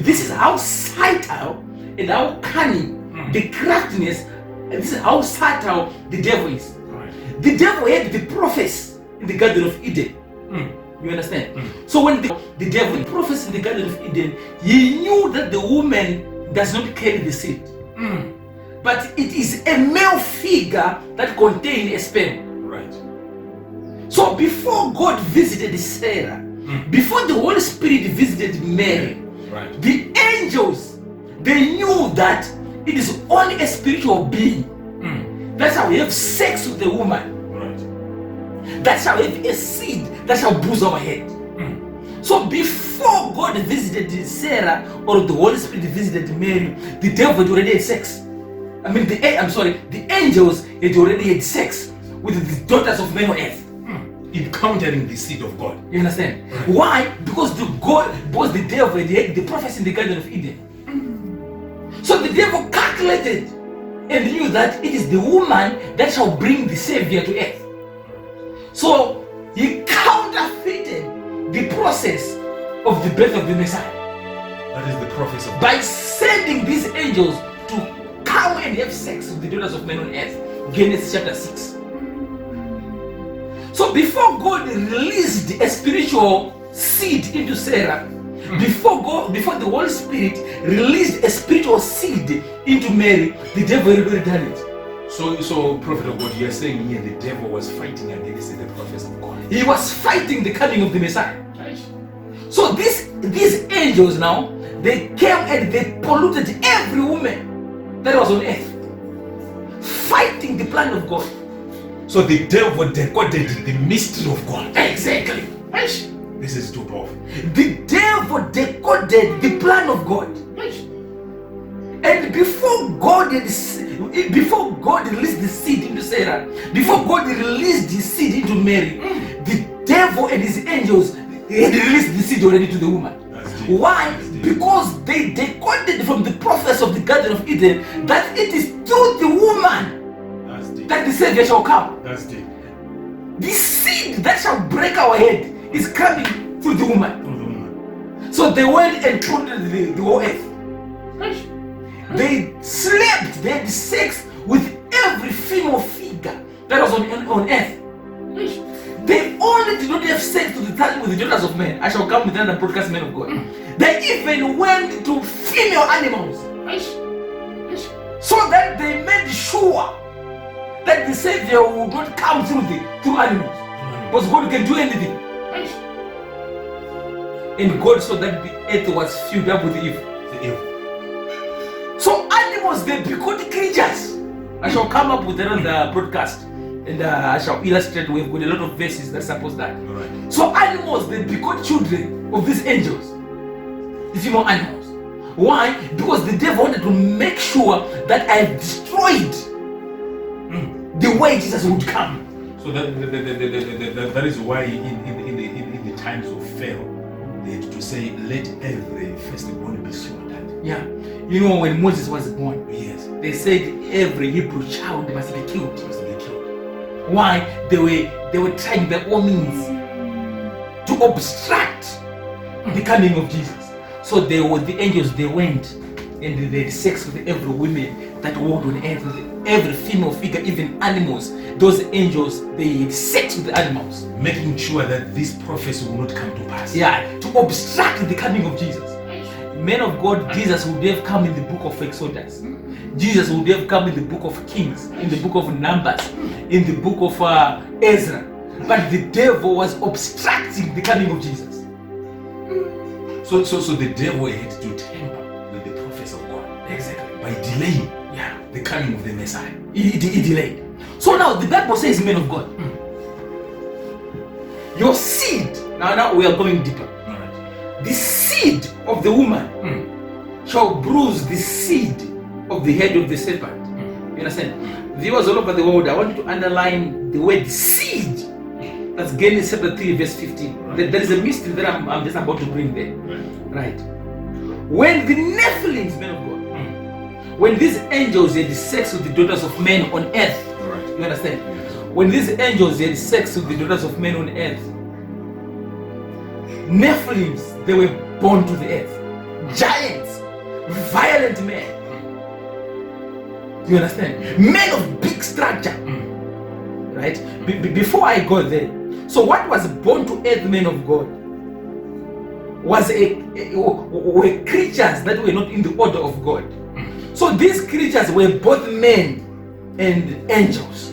This is how subtle and how cunning the craftiness, and this is how subtle the devil is. Right. The devil had the prophets in the Garden of Eden. You understand? So when the devil prophets in the Garden of Eden, he knew that the woman does not carry the seed. But it is a male figure that contains a sperm. Right. So before God visited Sarah, before the Holy Spirit visited Mary, Right. the angels, they knew that it is only a spiritual being. That's how we have sex with the woman. Right. that shall have a seed that shall bruise our head. So before God visited Sarah, or the Holy Spirit visited Mary, the devil had already had sex. The angels had already had sex with the daughters of men on earth. Encountering the seed of God. You understand? Right. Why? Because the devil had the prophets in the Garden of Eden. So the devil calculated and knew that it is the woman that shall bring the Savior to earth. So he counterfeited the process of the birth of the Messiah That is the prophecy of God. by sending these angels to come and have sex with the daughters of men on earth. Genesis chapter 6. So before God released a spiritual seed into Sarah, before the Holy Spirit released a spiritual seed into Mary, the devil had already done it. So prophet of God, you are saying here the devil was fighting against the prophets of God. He was fighting the coming of the Messiah. So these angels now, they came and they polluted every woman that was on earth, fighting the plan of God. So the devil decoded the mystery of God. Exactly. This is too powerful. The devil decoded the plan of God. And before God released the seed into Sarah, before God released the seed into Mary, the devil and his angels had released the seed already to the woman. That's deep. Why? That's deep. Because they decoded from the prophets of the Garden of Eden that it is through the woman That's deep. that the Savior shall come. That's deep. The seed that shall break our head is coming through the woman. Through the woman. So they went and polluted the whole earth. They slept, they had sex with every female figure that was on earth. They only did not have sex with the daughters of men. I shall come with another broadcast, men of God. They even went to female animals so that they made sure that the Savior would not come through animals. Because God can do anything. And God saw that the earth was filled up with evil. The evil. So animals, they become creatures. I shall come up with another broadcast and I shall illustrate. We've got a lot of verses that support that. All right. So animals, they become children of these angels, the female animals. Why? Because the devil wanted to make sure that I have destroyed the way Jesus would come. So that is why in the times of Pharaoh, they had to say, let every firstborn be slaughtered. Yeah. You know, when Moses was born, Yes. they said every Hebrew child must be killed. Must be killed. Why? They were trying by all means to obstruct the coming of Jesus. So the angels, they went and they had sex with every woman that walked on earth, with every female figure, even animals. Those angels, they had sex with the animals. Making sure that this prophecy will not come to pass. Yeah, to obstruct the coming of Jesus. Men of God, Jesus would have come in the book of Exodus. Jesus would have come in the book of Kings, in the book of Numbers, in the book of Ezra. But the devil was obstructing the coming of Jesus. So the devil had to tamper with the prophets of God. Exactly. By delaying the coming of the Messiah. He delayed. So now the Bible says, men of God, your seed, now we are going deeper. All right. The seed of the woman shall bruise the seed of the head of the serpent. You understand? Viewers all over the world, I want you to underline the word seed. That's Genesis chapter 3, verse 15. There is a mystery that I'm just about to bring there. Right. When the Nephilims, men of God, when these angels had sex with the daughters of men on earth, Right. you understand? When these angels had sex with the daughters of men on earth, Nephilims, they were born to the earth. Giants, violent men. You understand? Men of big structure. Right? Before I go there, so what was born to earth, men of God, were creatures that were not in the order of God. So these creatures were both men and angels.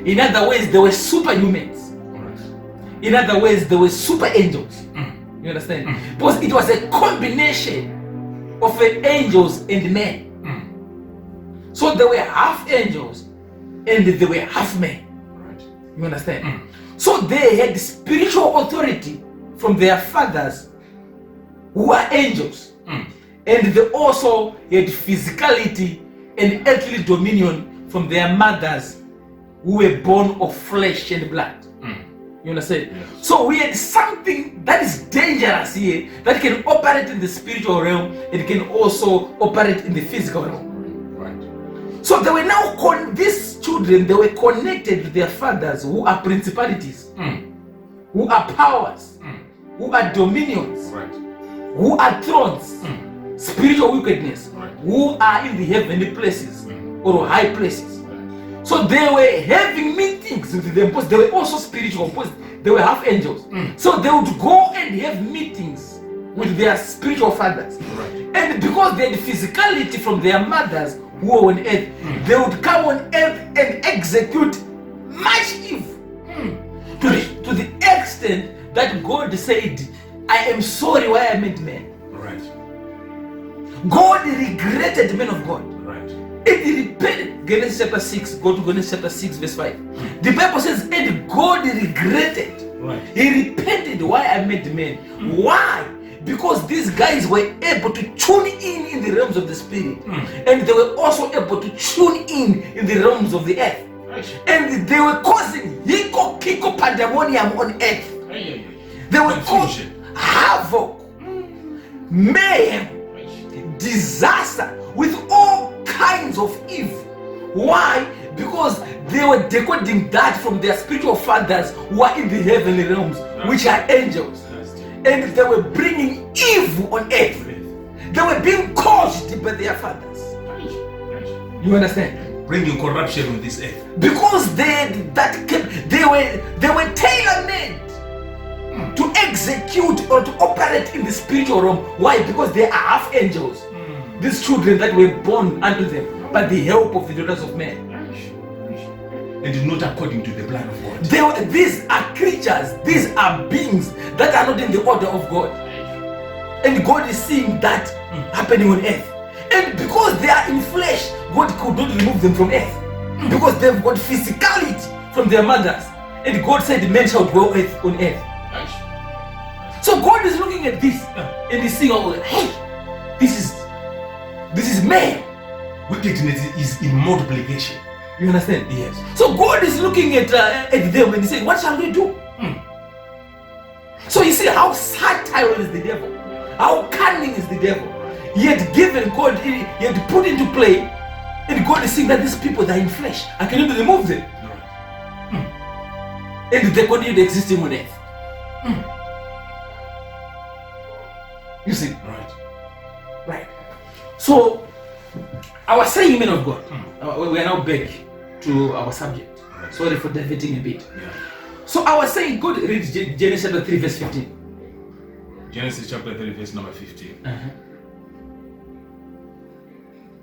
In other words, they were superhumans. In other words, they were super angels. You understand? Because it was a combination of angels and men. So they were half angels and they were half men. You understand? So they had spiritual authority from their fathers who are angels. And they also had physicality and earthly dominion from their mothers who were born of flesh and blood. You understand? Yes. So we had something that is dangerous here that can operate in the spiritual realm and can also operate in the physical realm. Right. So they were now these children, they were connected to their fathers who are principalities, who are powers, who are dominions, Right. who are thrones, spiritual wickedness, Right. who are in the heavenly places or high places. So they were having meetings with them because they were also spiritual, because they were half angels. So they would go and have meetings with their spiritual fathers. Right. And because they had physicality from their mothers who were on earth, they would come on earth and execute much evil. To the extent that God said, I am sorry why I made men. Right. God regretted men of God. Right. It repented. Genesis chapter 6, go to Genesis chapter 6 verse 5. The Bible says, and God regretted. Right. He repented why I made men. Why? Because these guys were able to tune in the realms of the spirit. And they were also able to tune in the realms of the earth. Right. And they were causing hiko pandemonium on earth. They were causing Confusion. havoc, mayhem, disaster with all kinds of evil. Why? Because they were decoding that from their spiritual fathers who are in the heavenly realms, which are angels. And they were bringing evil on earth. They were being caused by their fathers. You understand? Bringing corruption on this earth. Because they were tailor-made to execute or to operate in the spiritual realm. Why? Because they are half angels. These children that were born unto them by the help of the daughters of men. And not according to the plan of God. These are creatures, these are beings that are not in the order of God. And God is seeing that happening on earth. And because they are in flesh, God could not remove them from earth. Because they've got physicality from their mothers. And God said, men shall dwell on earth. So God is looking at this and he's saying, oh, hey, this is man. Wickedness is in multiplication. You understand? Yes. So God is looking at them and he said, what shall we do? So you see how subtle is the devil, how cunning is the devil. He had given God, he had put into play, and God is saying that these people that are in flesh, I can only remove them. And they continue existing on earth. You see? Right. So, I was saying, men of God, we are now back to our subject. Sorry for diverting a bit. So I was saying, go read Genesis chapter 3 verse 15. Genesis chapter 3 verse number 15.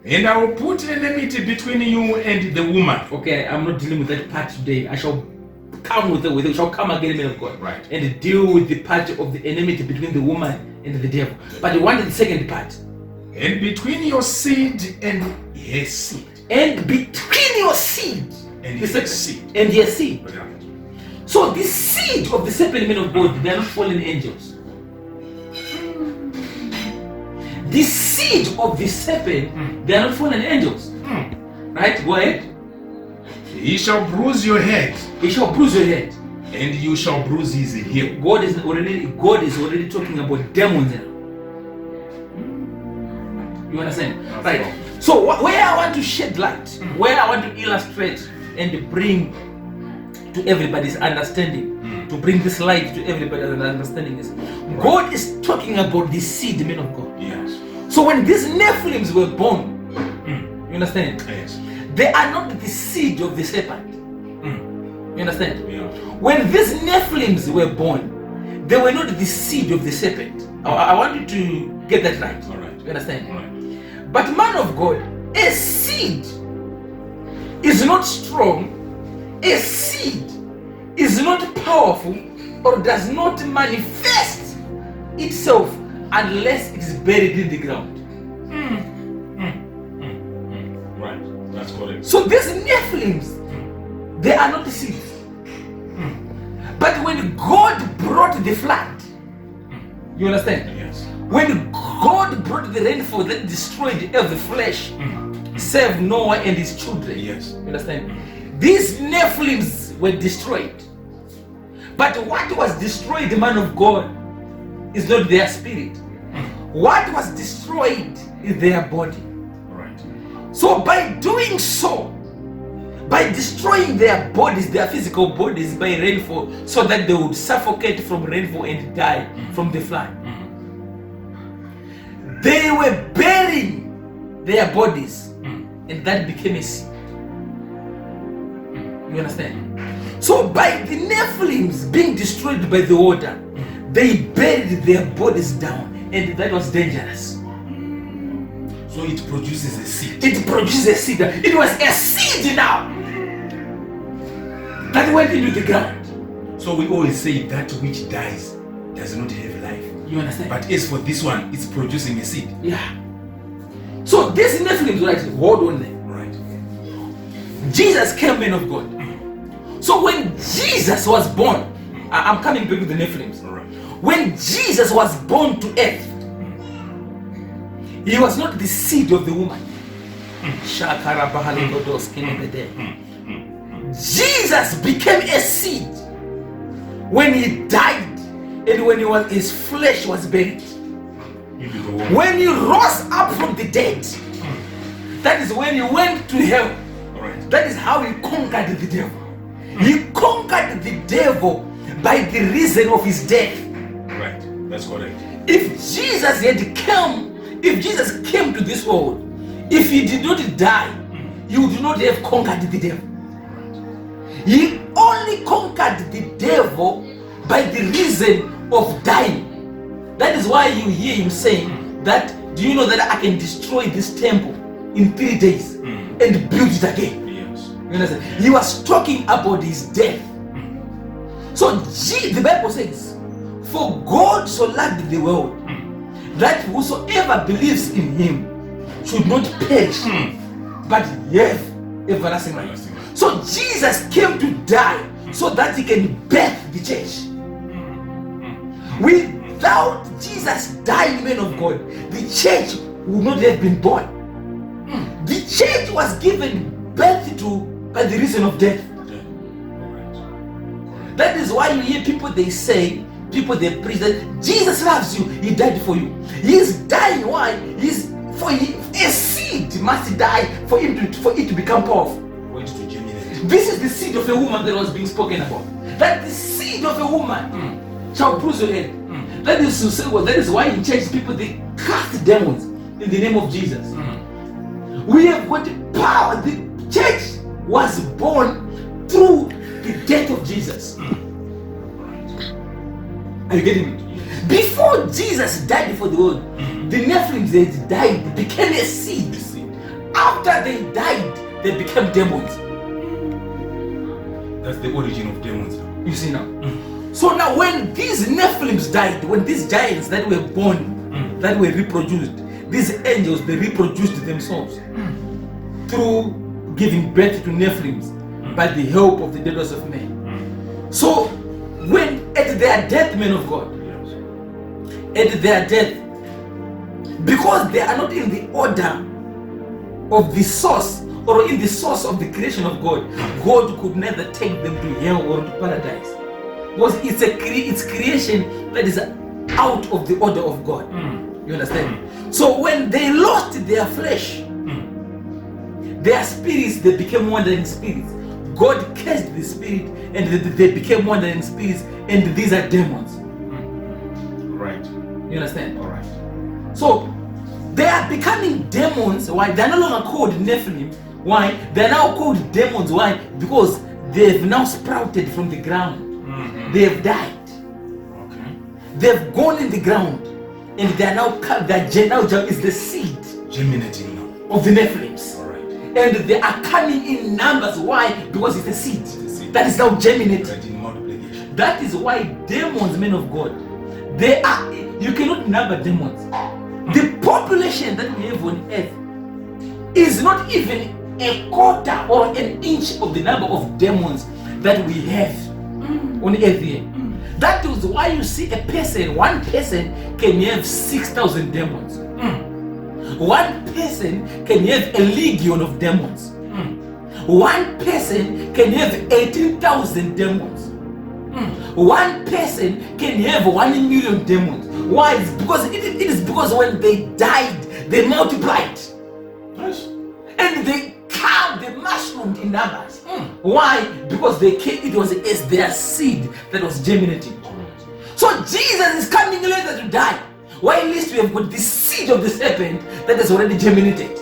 And I will put enmity between you and the woman. Okay, I'm not dealing with that part today. I shall come with it. Shall come again, men of God. Right. And deal with the part of the enmity between the woman and the devil. But you wanted the second part. And between your seed and her seed. And between your seed And the her seed. and your seed. Right. So the seed of the serpent, men of God, they are not fallen angels. The seed of the serpent, they are not fallen angels. Right? Go ahead. He shall bruise your head, He shall bruise your head. and you shall bruise his heel. God is already talking about demons now. You understand? That's Right. wrong. So where I want to shed light, where I want to illustrate and bring to everybody's understanding, to bring this light to everybody's understanding is, God is talking about the seed, men of God. Yes. So when these Nephilims were born, you understand? Yes. They are not the seed of the serpent. You understand? Yeah. When these Nephilims were born, they were not the seed of the serpent. I want you to get that right. All right. You understand? All right. But man of God, a seed is not strong, a seed is not powerful, or does not manifest itself unless it's buried in the ground. Right. That's correct. So these Nephilims, they are not the seeds. But when God brought the flood, you understand? Yes. When God brought the rainfall that destroyed every flesh, save Noah and his children. Yes. You understand? These Nephilims were destroyed. But what was destroyed, the man of God, is not their spirit. What was destroyed is their body. Right. So by doing so, by destroying their bodies, their physical bodies by rainfall, so that they would suffocate from rainfall and die from the flood, they were burying their bodies, and that became a sin. You understand? So by the Nephilims being destroyed by the water, they buried their bodies down, and that was dangerous. So it produces a seed. It produces a seed. It was a seed now that went into the ground. So we always say that which dies does not have life. You understand? But as for this one, it's producing a seed. Yeah. So this Nephilims, right? Hold on there. Right. Jesus came, man of God. So when Jesus was born, I'm coming back to the Nephilims. Right. When Jesus was born to earth, he was not the seed of the woman. Jesus became a seed when he died and when his flesh was buried. When he rose up from the dead, that is when he went to hell. Right. That is how he conquered the devil. He conquered the devil by the reason of his death. Right. That's correct. If Jesus came to this world, if he did not die, he would not have conquered the devil. He only conquered the devil by the reason of dying. That is why you hear him saying that, do you know that I can destroy this temple in 3 days and build it again? Yes. You understand? He was talking about his death. So the Bible says, for God so loved the world that whosoever believes in him should not perish, but have everlasting life. So Jesus came to die so that he can birth the church. Without Jesus dying, man of God, the church would not have been born. The church was given birth to by the reason of death. That is why you hear people they preach that Jesus loves you, he died for you. He is dying. Why? A seed must die for it to become powerful. For it to germinate. This is the seed of a woman that was being spoken about. That the seed of a woman shall bruise your head. That is why in church people they cast demons in the name of Jesus. We have got power. The church was born through the death of Jesus. Are you getting it? Before Jesus died for the world, the Nephilims they died, became a seed. After they died, they became demons. That's the origin of demons now. You see now? So now when these Nephilims died, when these giants that were born, that were reproduced, these angels, they reproduced themselves through giving birth to Nephilims by the help of the daughters of men. So when at their death, men of God, at their death, because they are not in the order of the source or in the source of the creation of God, God could neither take them to hell or to paradise. Because it's creation that is out of the order of God. You understand? So when they lost their flesh, their spirits, they became wandering spirits. God cursed the spirit and they became wandering spirits, and these are demons. Right. You understand? All right. So they are becoming demons. Why? They're no longer called Nephilim. Why? They're now called demons. Why? Because they've now sprouted from the ground. They have died. Okay. They've gone in the ground, and they are now is the seed Germinating now. of the Nephilims. All right. And they are coming in numbers. Why? Because it's a seed seed. that is now germinating. Right, in multiplication. That is why demons, men of God, they are, you cannot number demons. The population that we have on earth is not even a quarter or an inch of the number of demons that we have. on earth here. That is why you see one person can have 6,000 demons. One person can have a legion of demons. One person can have 18,000 demons. One person can have 1 million demons. Why? It's because it is because when they died, they multiplied. Nice. And they mushroomed in numbers. Why? Because it was as their seed that was germinating. So Jesus is coming later to die. Why at least we have got the seed of the serpent that has already germinated.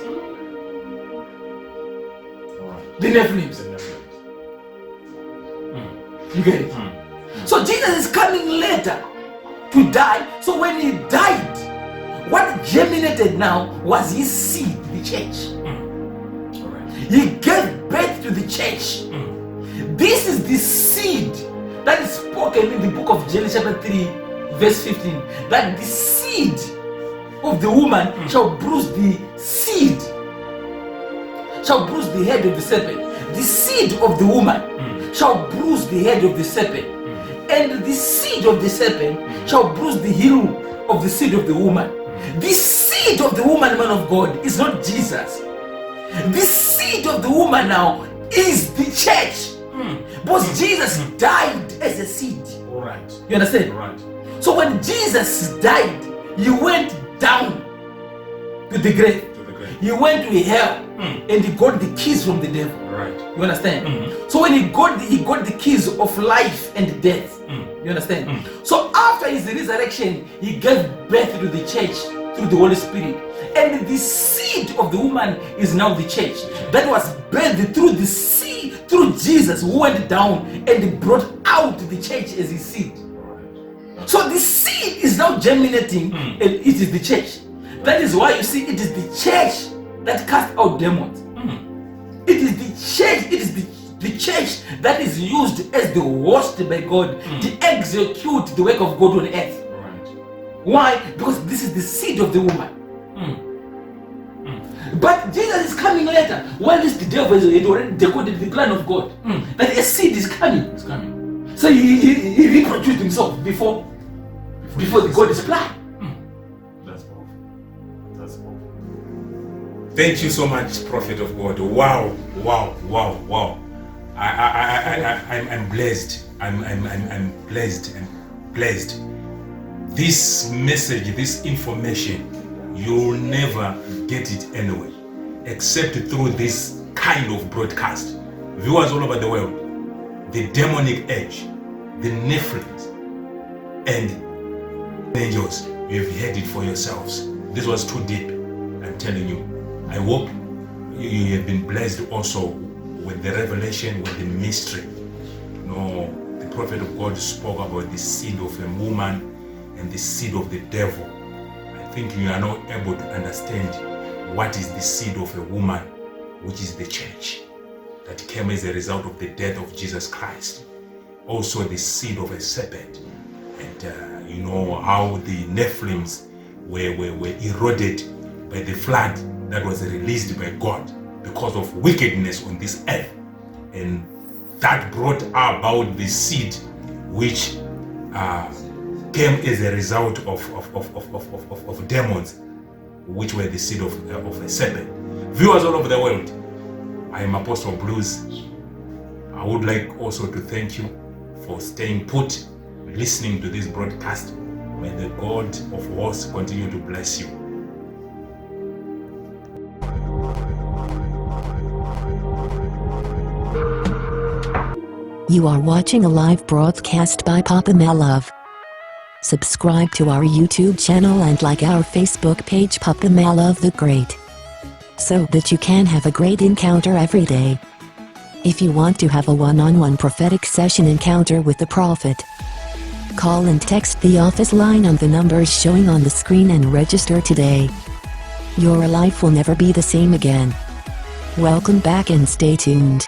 The Nephilims. You get it? So Jesus is coming later to die. So when he died, what germinated now was his seed, the church. He gave birth to the church. This is the seed that is spoken in the book of Genesis chapter 3 verse 15. That the seed of the woman shall bruise the seed, shall bruise the head of the serpent. The seed of the woman shall bruise the head of the serpent. And the seed of the serpent shall bruise the heel of the seed of the woman. The seed of the woman, man of God, is not Jesus. The seed of the woman now is the church. Because Jesus died as a seed. All right. You understand? All right. So when Jesus died, he went down to the grave. He went to hell and he got the keys from the devil. Right. You understand? So when he got the keys of life and death. You understand? So after his resurrection, he gave birth to the church through the Holy Spirit. And the seed of the woman is now the church. That was birthed through the seed, through Jesus, who went down and brought out the church as his seed. So the seed is now germinating and it is the church. That is why you see it is the church that casts out demons. It is the church, it is the church that is used as the host by God to execute the work of God on earth. Why? Because this is the seed of the woman. But Jesus is coming later. While the devil had already decoded the plan of God, that a seed is coming. It's coming. So he reproduced himself before the God's plan. That's powerful. That's powerful. Thank you so much, Prophet of God. Wow. I'm blessed. I'm blessed and blessed. This message, this information, you'll never get it anywhere except through this kind of broadcast. Viewers all over the world, the demonic age, the Nephilims, and angels, you have heard it for yourselves. This was too deep, I'm telling you. I hope you have been blessed also with the revelation, with the mystery. You know, the prophet of God spoke about the seed of a woman and the seed of the devil. I think you are not able to understand what is the seed of a woman, which is the church, that came as a result of the death of Jesus Christ. Also the seed of a serpent. And you know how the Nephilims were eroded by the flood that was released by God because of wickedness on this earth. And that brought about the seed which came as a result of demons, which were the seed of a serpent. Viewers all over the world, I am Apostle Blues. I would like also to thank you for staying put, listening to this broadcast. May the God of hosts continue to bless you. You are watching a live broadcast by Papa Malove. Subscribe to our YouTube channel and like our Facebook page Papa Malove the Great, so that you can have a great encounter every day. If you want to have a one-on-one prophetic session encounter with the prophet, call and text the office line on the numbers showing on the screen and register today. Your life will never be the same again. Welcome back and stay tuned.